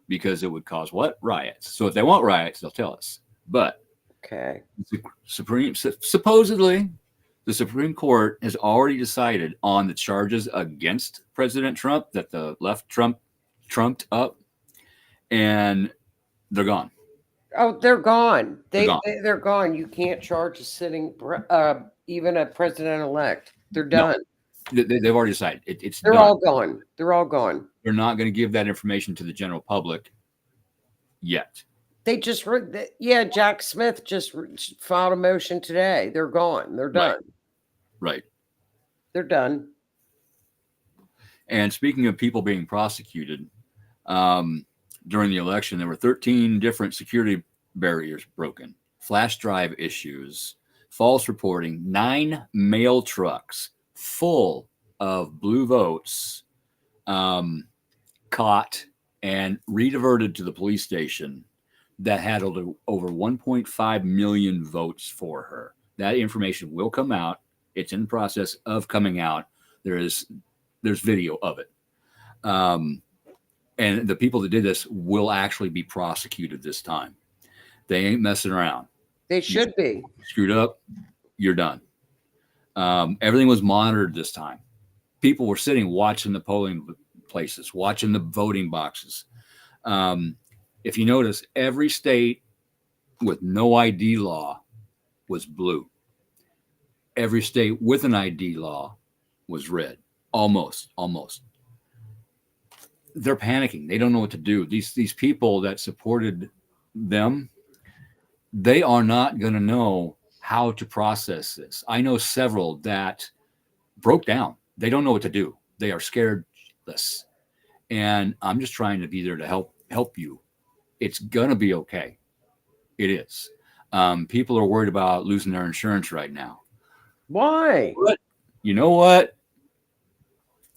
because it would cause what? Riots. So if they want riots, they'll tell us. But okay, supposedly, the Supreme Court has already decided on the charges against President Trump that the left trumped up, and they're gone. Oh, they're gone. They're gone. You can't charge a sitting, even a president-elect. They're done. No, they've already decided. They're done. all gone. They're all gone. They're not going to give that information to the general public yet. They just Jack Smith just filed a motion today. They're gone. They're done. Right. They're done. And speaking of people being prosecuted, during the election, there were 13 different security barriers broken, flash drive issues, false reporting, 9 mail trucks full of blue votes caught and rediverted to the police station that had over 1.5 million votes for her. That information will come out. It's in the process of coming out. There's video of it. And the people that did this will actually be prosecuted this time. They ain't messing around. They should be. Screwed up, you're done. Everything was monitored this time. People were sitting watching the polling places, watching the voting boxes. If you notice, every state with no ID law was blue. Every state with an ID law was red. Almost. They're panicking. They don't know what to do. These people that supported them, they are not going to know how to process this. I know several that broke down. They don't know what to do. They are scaredless. And I'm just trying to be there to help you. It's going to be okay. It is. People are worried about losing their insurance right now. Why? But you know what?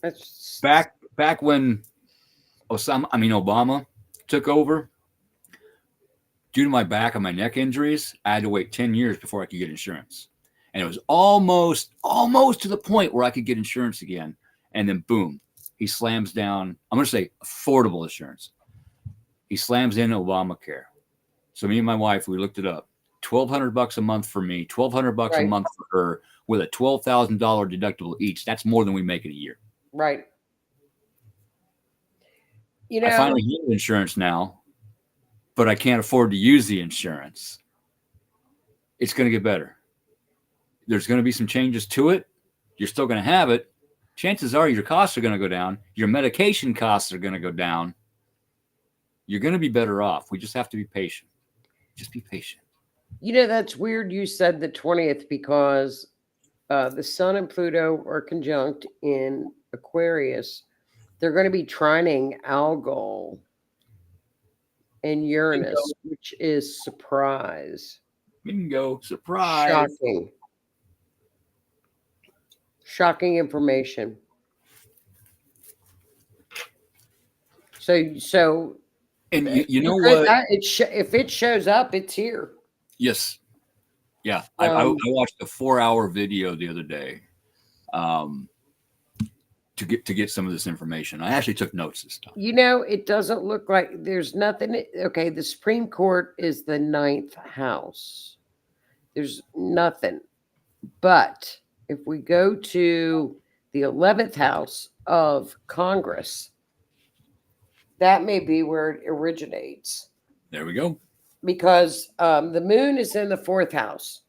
That's Back when Obama took over, due to my back and my neck injuries, I had to wait 10 years before I could get insurance. And it was almost to the point where I could get insurance again. And then boom, he slams down, I'm going to say affordable insurance. He slams in Obamacare. So me and my wife, we looked it up. $1,200 a month for me, $1,200 a month for her, with a $12,000 deductible each. That's more than we make in a year. Right. I finally have insurance now, but I can't afford to use the insurance. It's going to get better. There's going to be some changes to it. You're still going to have it. Chances are your costs are going to go down. Your medication costs are going to go down. You're going to be better off. We just have to be patient. Just be patient. That's weird you said the 20th, because the Sun and Pluto are conjunct in Aquarius. They're going to be trining Algol and Uranus, which is surprise. Bingo. Surprise. Shocking. Shocking information. So And you know what? If it shows up, it's here. Yes. Yeah. I watched a 4-hour video the other day to get some of this information. I actually took notes this time. You know, it doesn't look like there's nothing. Okay, the Supreme Court is the 9th house. There's nothing. But if we go to the 11th house of Congress, that may be where it originates. There we go. Because the moon is in the 4th house,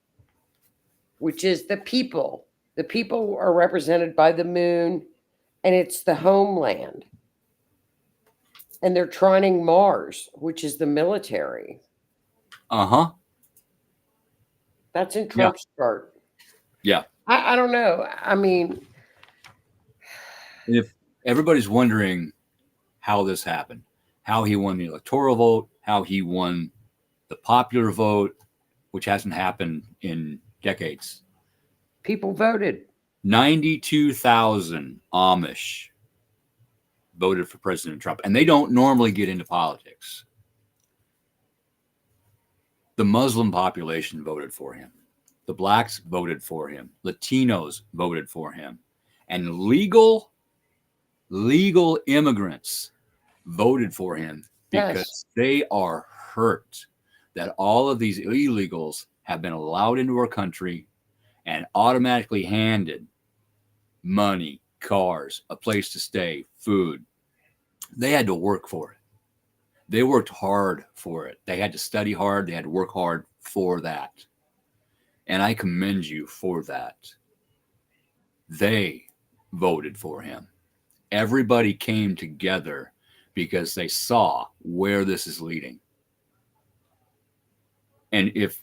which is the people. The people are represented by the moon, and it's the homeland. And they're trining Mars, which is the military. Uh-huh. That's in Trump's chart. Yeah. I don't know. I mean, if everybody's wondering how this happened, how he won the electoral vote, how he won the popular vote, which hasn't happened in decades. People voted. 92,000 Amish voted for President Trump, and they don't normally get into politics. The Muslim population voted for him. The blacks voted for him. Latinos voted for him. And legal immigrants voted for him because they are hurt that all of these illegals have been allowed into our country and automatically handed money, cars, a place to stay, food. They had to work for it. They worked hard for it. They had to study hard. They had to work hard for that. And I commend you for that. They voted for him. Everybody came together because they saw where this is leading. And if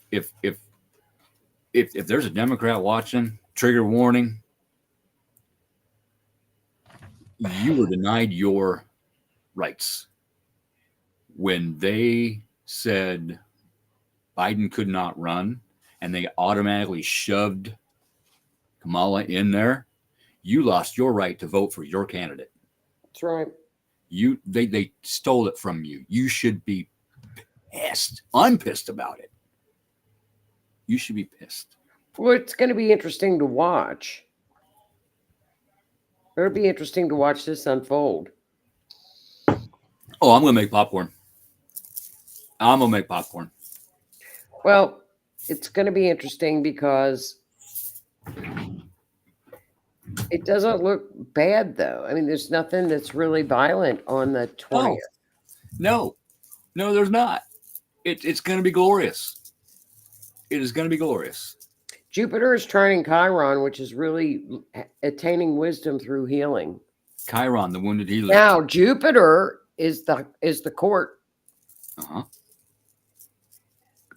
there's a Democrat watching, trigger warning, you were denied your rights. When they said Biden could not run and they automatically shoved Kamala in there, you lost your right to vote for your candidate. That's right. They stole it from you. You should be pissed. I'm pissed about it. You should be pissed. Well, it's going to be interesting to watch. It'll be interesting to watch this unfold. Oh, I'm going to make popcorn. Well, it's going to be interesting because it doesn't look bad, though. I mean, there's nothing that's really violent on the 20th. No, there's not. It's going to be glorious. It is going to be glorious. Jupiter is trining Chiron, which is really attaining wisdom through healing. Chiron, the wounded healer. Now, Jupiter is the court. Uh-huh.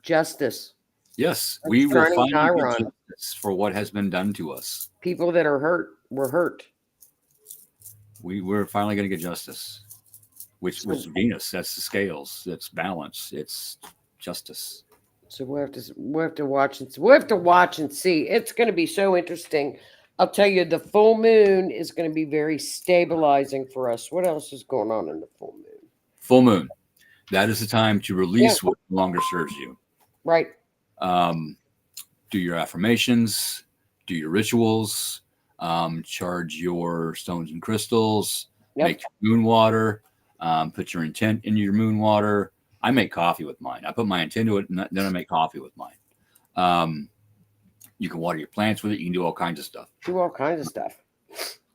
Justice. Yes, we will trining finally Chiron. get justice for what has been done to us. People that are hurt were hurt. We're finally going to get justice, which was Venus. That's the scales. It's balance. It's justice. So we'll have to watch and see. It's going to be so interesting. I'll tell you, the full moon is going to be very stabilizing for us. What else is going on in the full moon? Full moon. That is the time to release what no longer serves you. Right. Do your affirmations. Do your rituals. Charge your stones and crystals. Yep. Make your moon water. Put your intent in your moon water. I make coffee with mine. I put my intent to it, and then I make coffee with mine. You can water your plants with it. You can do all kinds of stuff.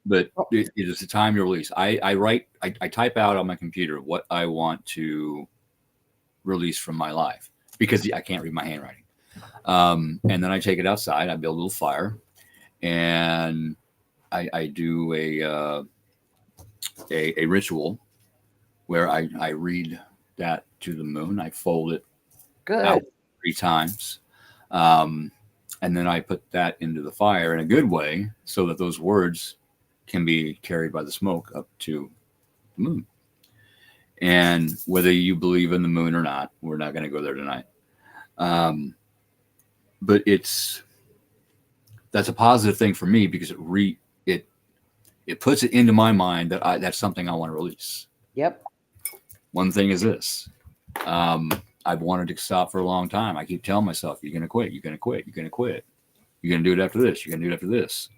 But it is the time to release. I type out on my computer what I want to release from my life because I can't read my handwriting. And then I take it outside. I build a little fire, and I do a ritual where I read that to the moon. I fold it out 3 times. And then I put that into the fire in a good way so that those words can be carried by the smoke up to the moon. And whether you believe in the moon or not, we're not going to go there tonight. But that's a positive thing for me because it puts it into my mind that that's something I want to release. Yep. One thing is this. I've wanted to stop for a long time. I keep telling myself, you're going to quit. You're going to quit. You're going to quit. You're going to do it after this. You're going to do it after this.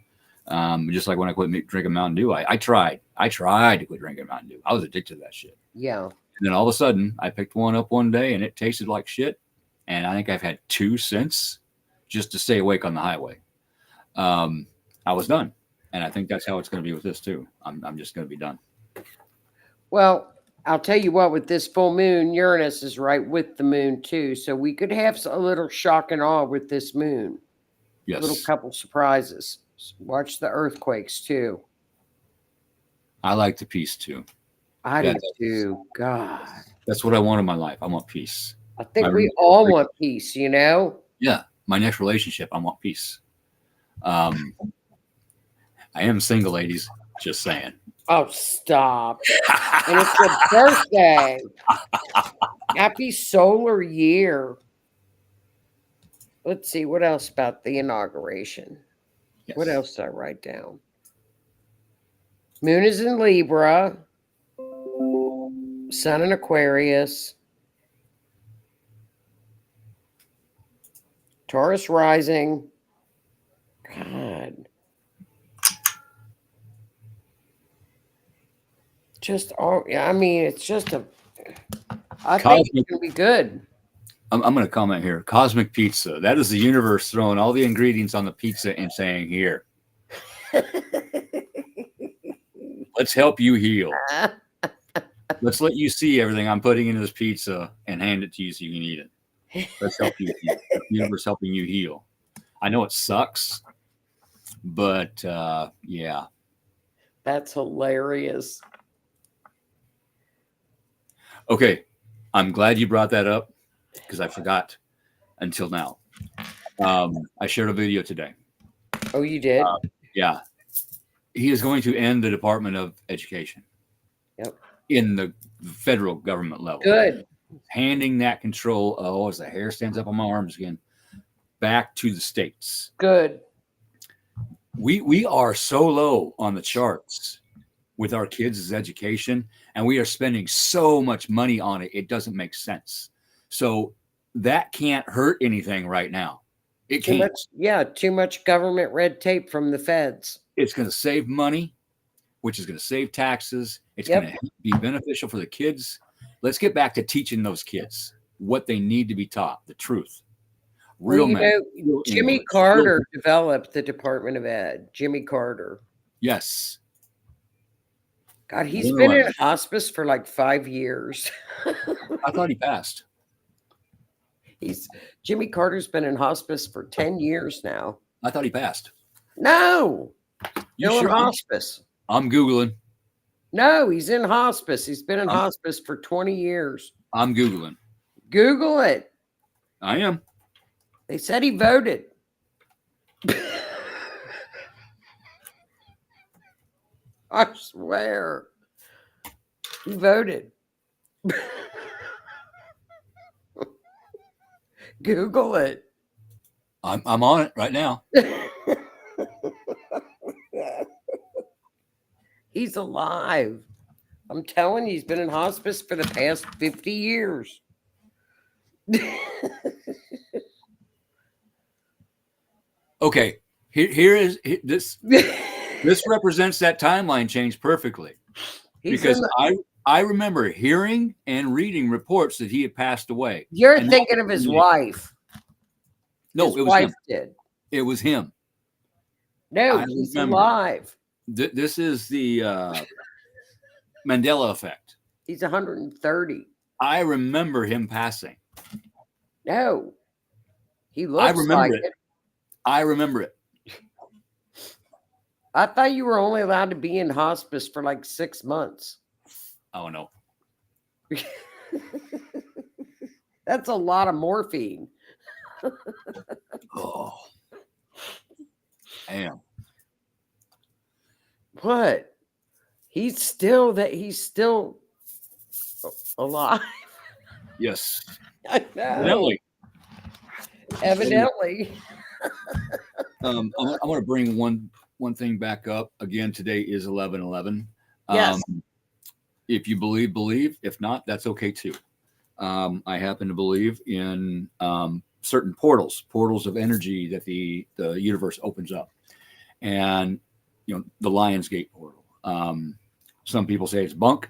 Just like when I quit drinking Mountain Dew, I tried to quit drinking Mountain Dew. I was addicted to that shit. Yeah. And then all of a sudden I picked one up one day and it tasted like shit. And I think I've had 2 since just to stay awake on the highway. I was done. And I think that's how it's going to be with this too. I'm just going to be done. Well, I'll tell you what, with this full moon, Uranus is right with the moon too. So we could have a little shock and awe with this moon. Yes. A little couple surprises. Watch the earthquakes too. I like the peace too. I do too. God. That's what I want in my life. I want peace. I think we all want peace, you know? Yeah. My next relationship, I want peace. I am single, ladies. Just saying. Oh, stop. And it's your birthday. Happy solar year. Let's see. What else about the inauguration? Yes. What else did I write down? Moon is in Libra. Sun in Aquarius. Taurus rising. God. Just all, I mean, it's just I think it's going to be good. I'm going to comment here. Cosmic pizza. That is the universe throwing all the ingredients on the pizza and saying, here, let's help you heal. Let's let you see everything I'm putting into this pizza and hand it to you so you can eat it. Let's help you heal. The universe helping you heal. I know it sucks, but yeah. That's hilarious. Okay. I'm glad you brought that up because I forgot until now. I shared a video today. Oh, you did? Yeah. He is going to end the Department of Education. Yep. In the federal government level. Good. Handing that control, as the hair stands up on my arms again, back to the states. Good. We are so low on the charts with our kids' education, and we are spending so much money on it, it doesn't make sense. So that can't hurt anything right now. It can't. Too much government red tape from the feds. It's going to save money, which is going to save taxes. It's going to be beneficial for the kids. Let's get back to teaching those kids what they need to be taught, the truth. Jimmy Carter developed the Department of Ed. Jimmy Carter. Yes. God, he's been in hospice for like 5 years. I thought he passed. Jimmy Carter's been in hospice for 10 years now. I thought he passed. No. You sure? In hospice. I'm Googling. No, he's in hospice. He's been in hospice for 20 years. I'm Googling. Google it. I am. They said he voted. I swear. He voted. Google it. I'm on it right now. He's alive. I'm telling you, he's been in hospice for the past 50 years. Okay, here is this. This represents that timeline change perfectly, because I remember hearing and reading reports that he had passed away. You're thinking of his wife. No, his it was wife him. did. It was him. No, he's alive. This is the Mandela effect. He's 130. I remember him passing. No, he looks like it. I remember it. I thought you were only allowed to be in hospice for like 6 months. Oh, no. That's a lot of morphine. Oh. Damn. What? He's still alive. Yes. I know. Evidently. Evidently. I want to bring one thing back up. Again, today is 11/11. Yes. If you believe. If not, that's okay too. I happen to believe in certain portals of energy that the universe opens up, and the Lionsgate portal. Some people say it's bunk.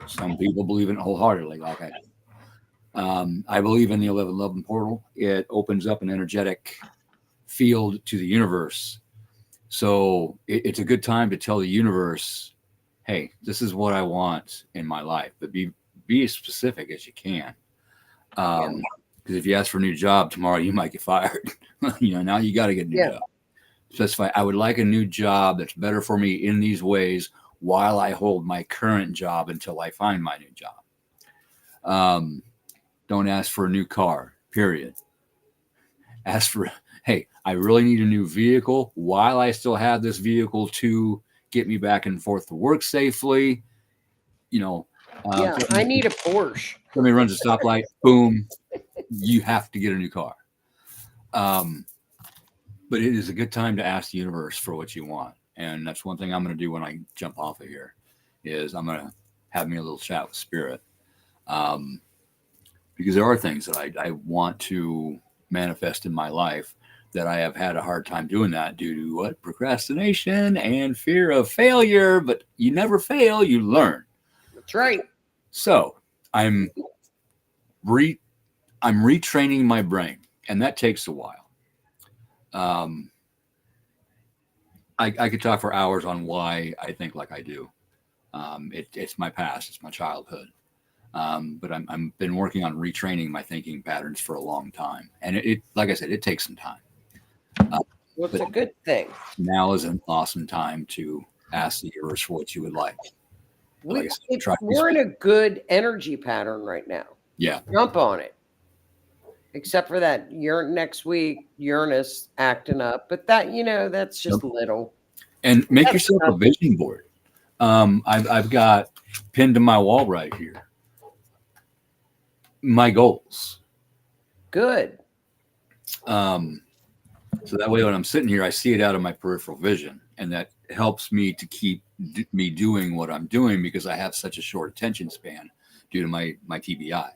Some people believe in it wholeheartedly. Like I do. I believe in the 11/11 portal. It opens up an energetic field to the universe. So it's a good time to tell the universe, hey, this is what I want in my life, but be as specific as you can. Because if you ask for a new job tomorrow, you might get fired. Now you got to get a new job. Specify, I would like a new job that's better for me in these ways while I hold my current job until I find my new job. Don't ask for a new car, period. Ask for, hey, I really need a new vehicle while I still have this vehicle to get me back and forth to work safely. I need a Porsche. Somebody runs a stoplight, boom, you have to get a new car. But it is a good time to ask the universe for what you want. And that's one thing I'm going to do when I jump off of here is I'm going to have me a little chat with spirit. Because there are things that I want to manifest in my life that I have had a hard time doing that due to what? Procrastination and fear of failure. But you never fail, you learn. That's right. So I'm retraining my brain, and that takes a while. I could talk for hours on why I think like I do. It's my past, it's my childhood. But I've been working on retraining my thinking patterns for a long time. And it like I said, it takes some time. Well, it's a good thing. Now is an awesome time to ask the universe for what you would like. We're in a good energy pattern right now. Yeah. Jump on it. Except for that next week, Uranus acting up. But that, that's just little. And make yourself a vision board. I've got pinned to my wall right here my goals. Good. So that way when I'm sitting here, I see it out of my peripheral vision, and that helps me to keep me doing what I'm doing because I have such a short attention span due to my TBI.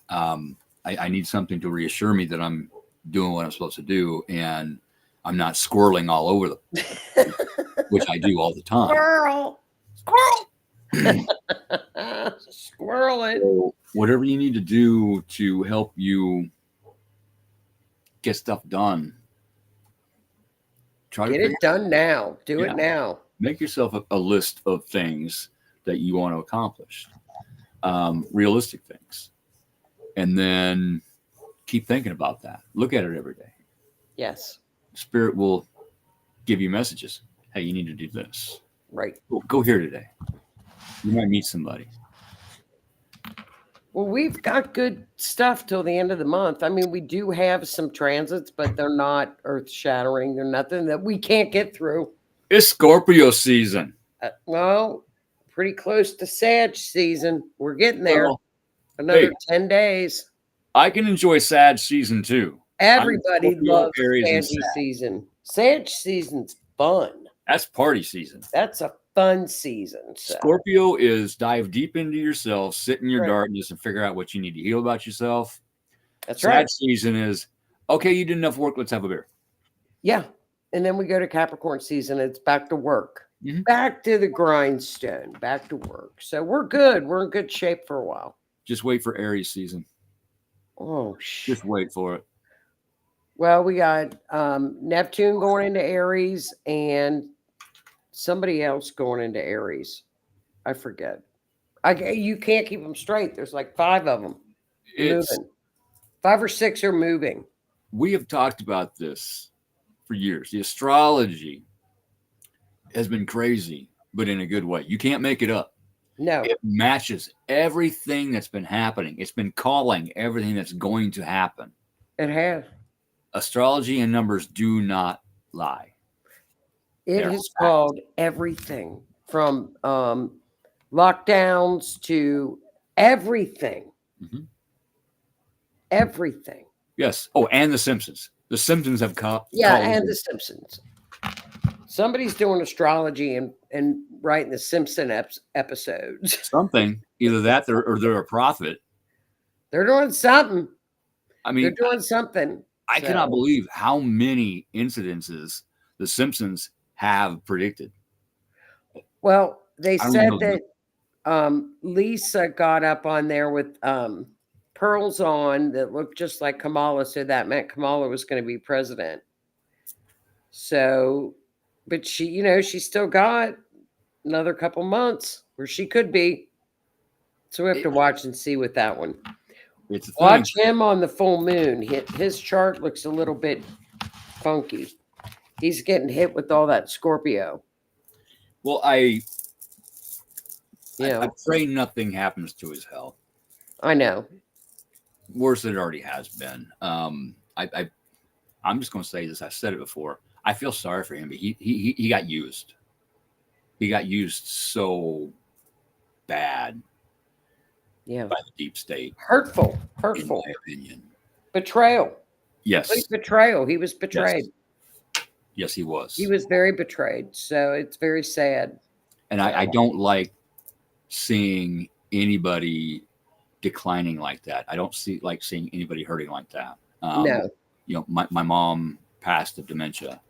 I need something to reassure me that I'm doing what I'm supposed to do, and I'm not squirreling all over which I do all the time. Squirreling. So whatever you need to do to help you get stuff done, try to get it done now. Do it now. Make yourself a list of things that you want to accomplish, realistic things, and then keep thinking about that. Look at it every day. Yes. Spirit will give you messages. Hey, you need to do this. Right. Go here today. You might meet somebody. Well, we've got good stuff till the end of the month. I mean, we do have some transits, but they're not earth-shattering. They're nothing that we can't get through. It's Scorpio season. Well, pretty close to Sag season. We're getting there. Another 10 days. I can enjoy Sag season too. Everybody loves Sag season. Sag season's fun. That's party season. That's a fun season. So. Scorpio is dive deep into yourself, sit in your darkness, and figure out what you need to heal about yourself. That's right. Sag season is, okay, you did enough work, let's have a beer. Yeah. And then we go to Capricorn season. It's back to work. Mm-hmm. Back to the grindstone. Back to work. So we're good. We're in good shape for a while. Just wait for Aries season. Oh, shit. Just wait for it. Well, we got Neptune going into Aries and somebody else going into Aries. I forget. You can't keep them straight. There's like 5 of them moving. 5 or 6 are moving. We have talked about this for years. The astrology has been crazy, but in a good way. You can't make it up. No. It matches everything that's been happening. It's been calling everything that's going to happen. It has. Astrology and numbers do not lie. It has called everything from lockdowns to everything. Mhm. Everything. Yes. Oh, and The Simpsons. The Simpsons have Yeah, called and The Simpsons. Somebody's doing astrology and writing the Simpson episodes. something. Either that or they're a prophet. They're doing something. I They're mean, doing something. I So, cannot believe how many incidences The Simpsons have predicted. well, they I don't even said know. that Lisa got up on there with pearls on that looked just like Kamala, so that meant Kamala was going to be president. So, but she still got another couple months where she could be. So we have to watch and see with that one. It's a thing. Watch him on the full moon. His chart looks a little bit funky. He's getting hit with all that Scorpio. Well, I Yeah, pray nothing happens to his health. I know. Worse than it already has been. I'm just going to say this. I've said it before. I feel sorry for him, but he got used. He got used so bad Yeah, by the deep state, hurtful, in hurtful my opinion. betrayal. Yes, Complete betrayal. He was betrayed. yes, he was. He was very betrayed. So it's very sad. And I don't like seeing anybody declining like that. I don't like seeing anybody hurting like that. No. My mom passed of dementia.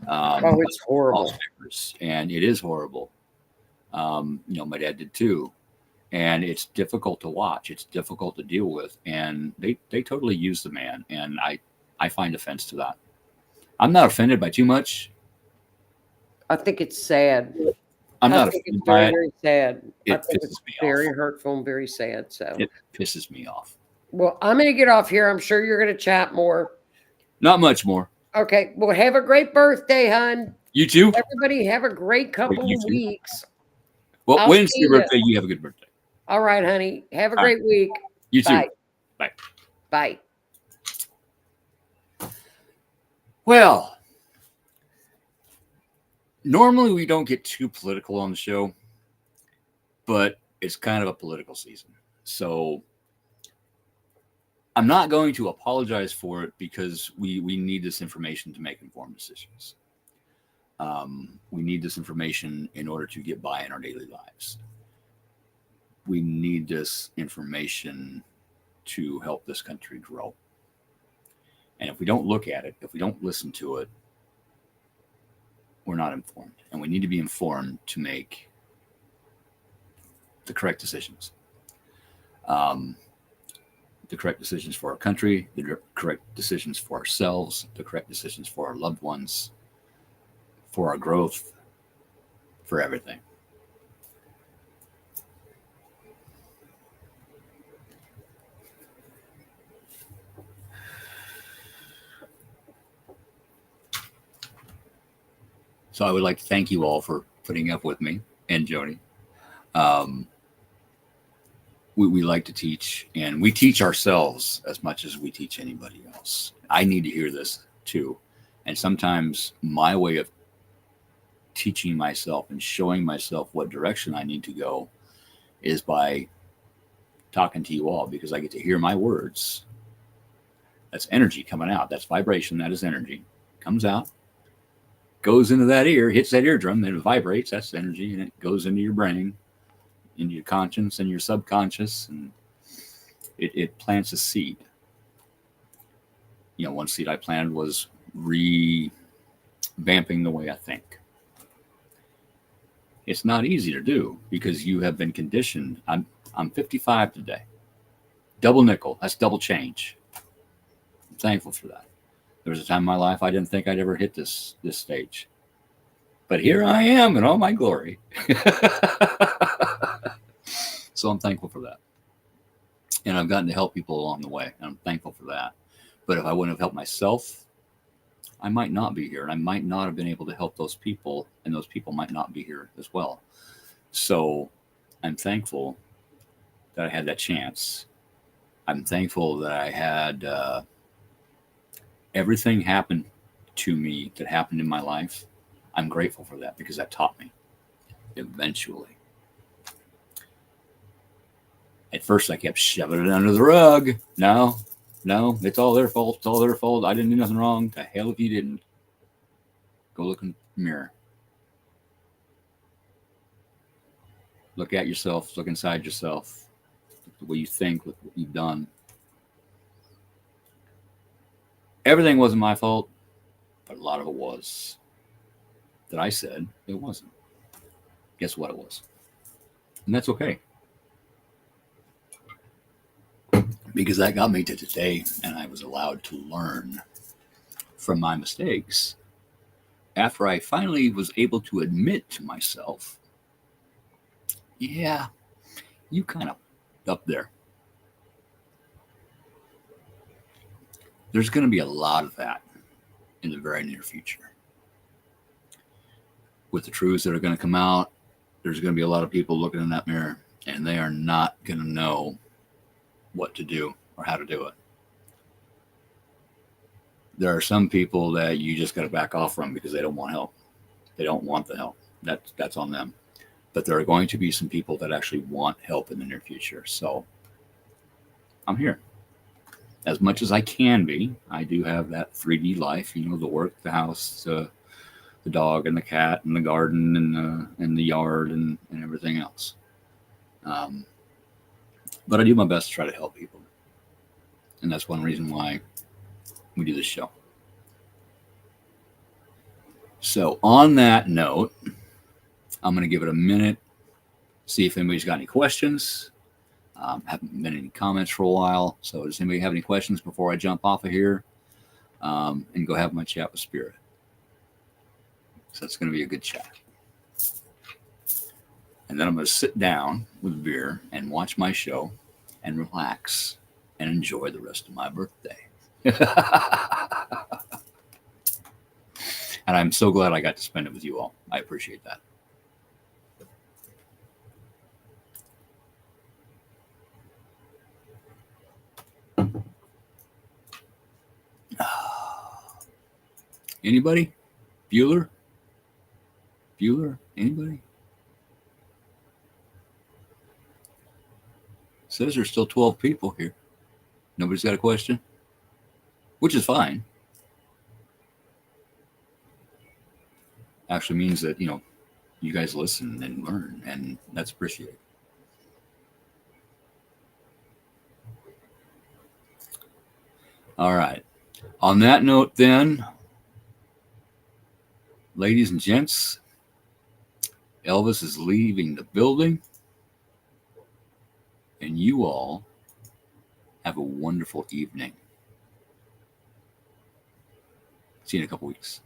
Oh, it's horrible. Alzheimer's, and it is horrible. My dad did too. And it's difficult to watch. It's difficult to deal with. And they totally use the man. And I find offense to that. I'm not offended by too much. I think it's sad. I'm not I think offended it's by very, it. very sad. I It think pisses it's me very off. hurtful and very sad. So, It pisses me off. well, I'm going to get off here. I'm sure you're going to chat more. Not much more. Okay. Well, have a great birthday, hon. You too? Everybody have a great couple you of too. weeks. Well, I'll when's see your ya. birthday? You have a good birthday. All right, honey. Have a All right. great week. You too. Bye. Bye. Bye. Well, normally we don't get too political on the show, but it's kind of a political season. So I'm not going to apologize for it because we need this information to make informed decisions. We need this information in order to get by in our daily lives. We need this information to help this country grow. And if we don't look at it, if we don't listen to it, we're not informed. And we need to be informed to make the correct decisions. The correct decisions for our country, the correct decisions for ourselves, the correct decisions for our loved ones, for our growth, for everything. So I would like to thank you all for putting up with me and Joni. We like to teach, and we teach ourselves as much as we teach anybody else. I need to hear this too. And sometimes my way of teaching myself and showing myself what direction I need to go is by talking to you all, because I get to hear my words. That's energy coming out. That's vibration. That is energy. Comes out, goes into that ear, hits that eardrum, then it vibrates. That's energy, and it goes into your brain, into your conscience and your subconscious, and it plants a seed. One seed I planted was revamping the way I think. It's not easy to do because you have been conditioned. I'm 55 today. Double nickel. That's double change. I'm thankful for that. There was a time in my life I didn't think I'd ever hit this stage. But here I am in all my glory. So I'm thankful for that. And I've gotten to help people along the way. And I'm thankful for that. But if I wouldn't have helped myself, I might not be here. And I might not have been able to help those people. And those people might not be here as well. So I'm thankful that I had that chance. I'm thankful that I had everything happen to me that happened in my life. I'm grateful for that because that taught me eventually. At first, I kept shoving it under the rug. No, it's all their fault. It's all their fault. I didn't do nothing wrong. To hell if you didn't. Go look in the mirror. Look at yourself. Look inside yourself. The way you think, with what you've done. Everything wasn't my fault, but a lot of it was. That I said it wasn't. Guess what it was? And that's okay. Because that got me to today, and I was allowed to learn from my mistakes after I finally was able to admit to myself, yeah, you kind of up there. There's going to be a lot of that in the very near future. With the truths that are going to come out, there's going to be a lot of people looking in that mirror, and they are not going to know what to do or how to do it. There are some people that you just got to back off from because they don't want help. They don't want the help. That's on them. But there are going to be some people that actually want help in the near future. So I'm here. As much as I can be. I do have that 3D life, the work, the house, the dog and the cat and the garden and the yard and everything else. But I do my best to try to help people. And that's one reason why we do this show. So on that note, I'm going to give it a minute, see if anybody's got any questions. Haven't been any comments for a while. So does anybody have any questions before I jump off of here and go have my chat with Spirit? So it's going to be a good chat. And then I'm going to sit down with a beer and watch my show and relax and enjoy the rest of my birthday. And I'm so glad I got to spend it with you all. I appreciate that. Anybody? Bueller? Anybody? Says there's still 12 people here. Nobody's got a question? Which is fine. Actually means that, you guys listen and learn, and that's appreciated. All right. On that note, then, ladies and gents, Elvis is leaving the building, and you all have a wonderful evening. See you in a couple weeks.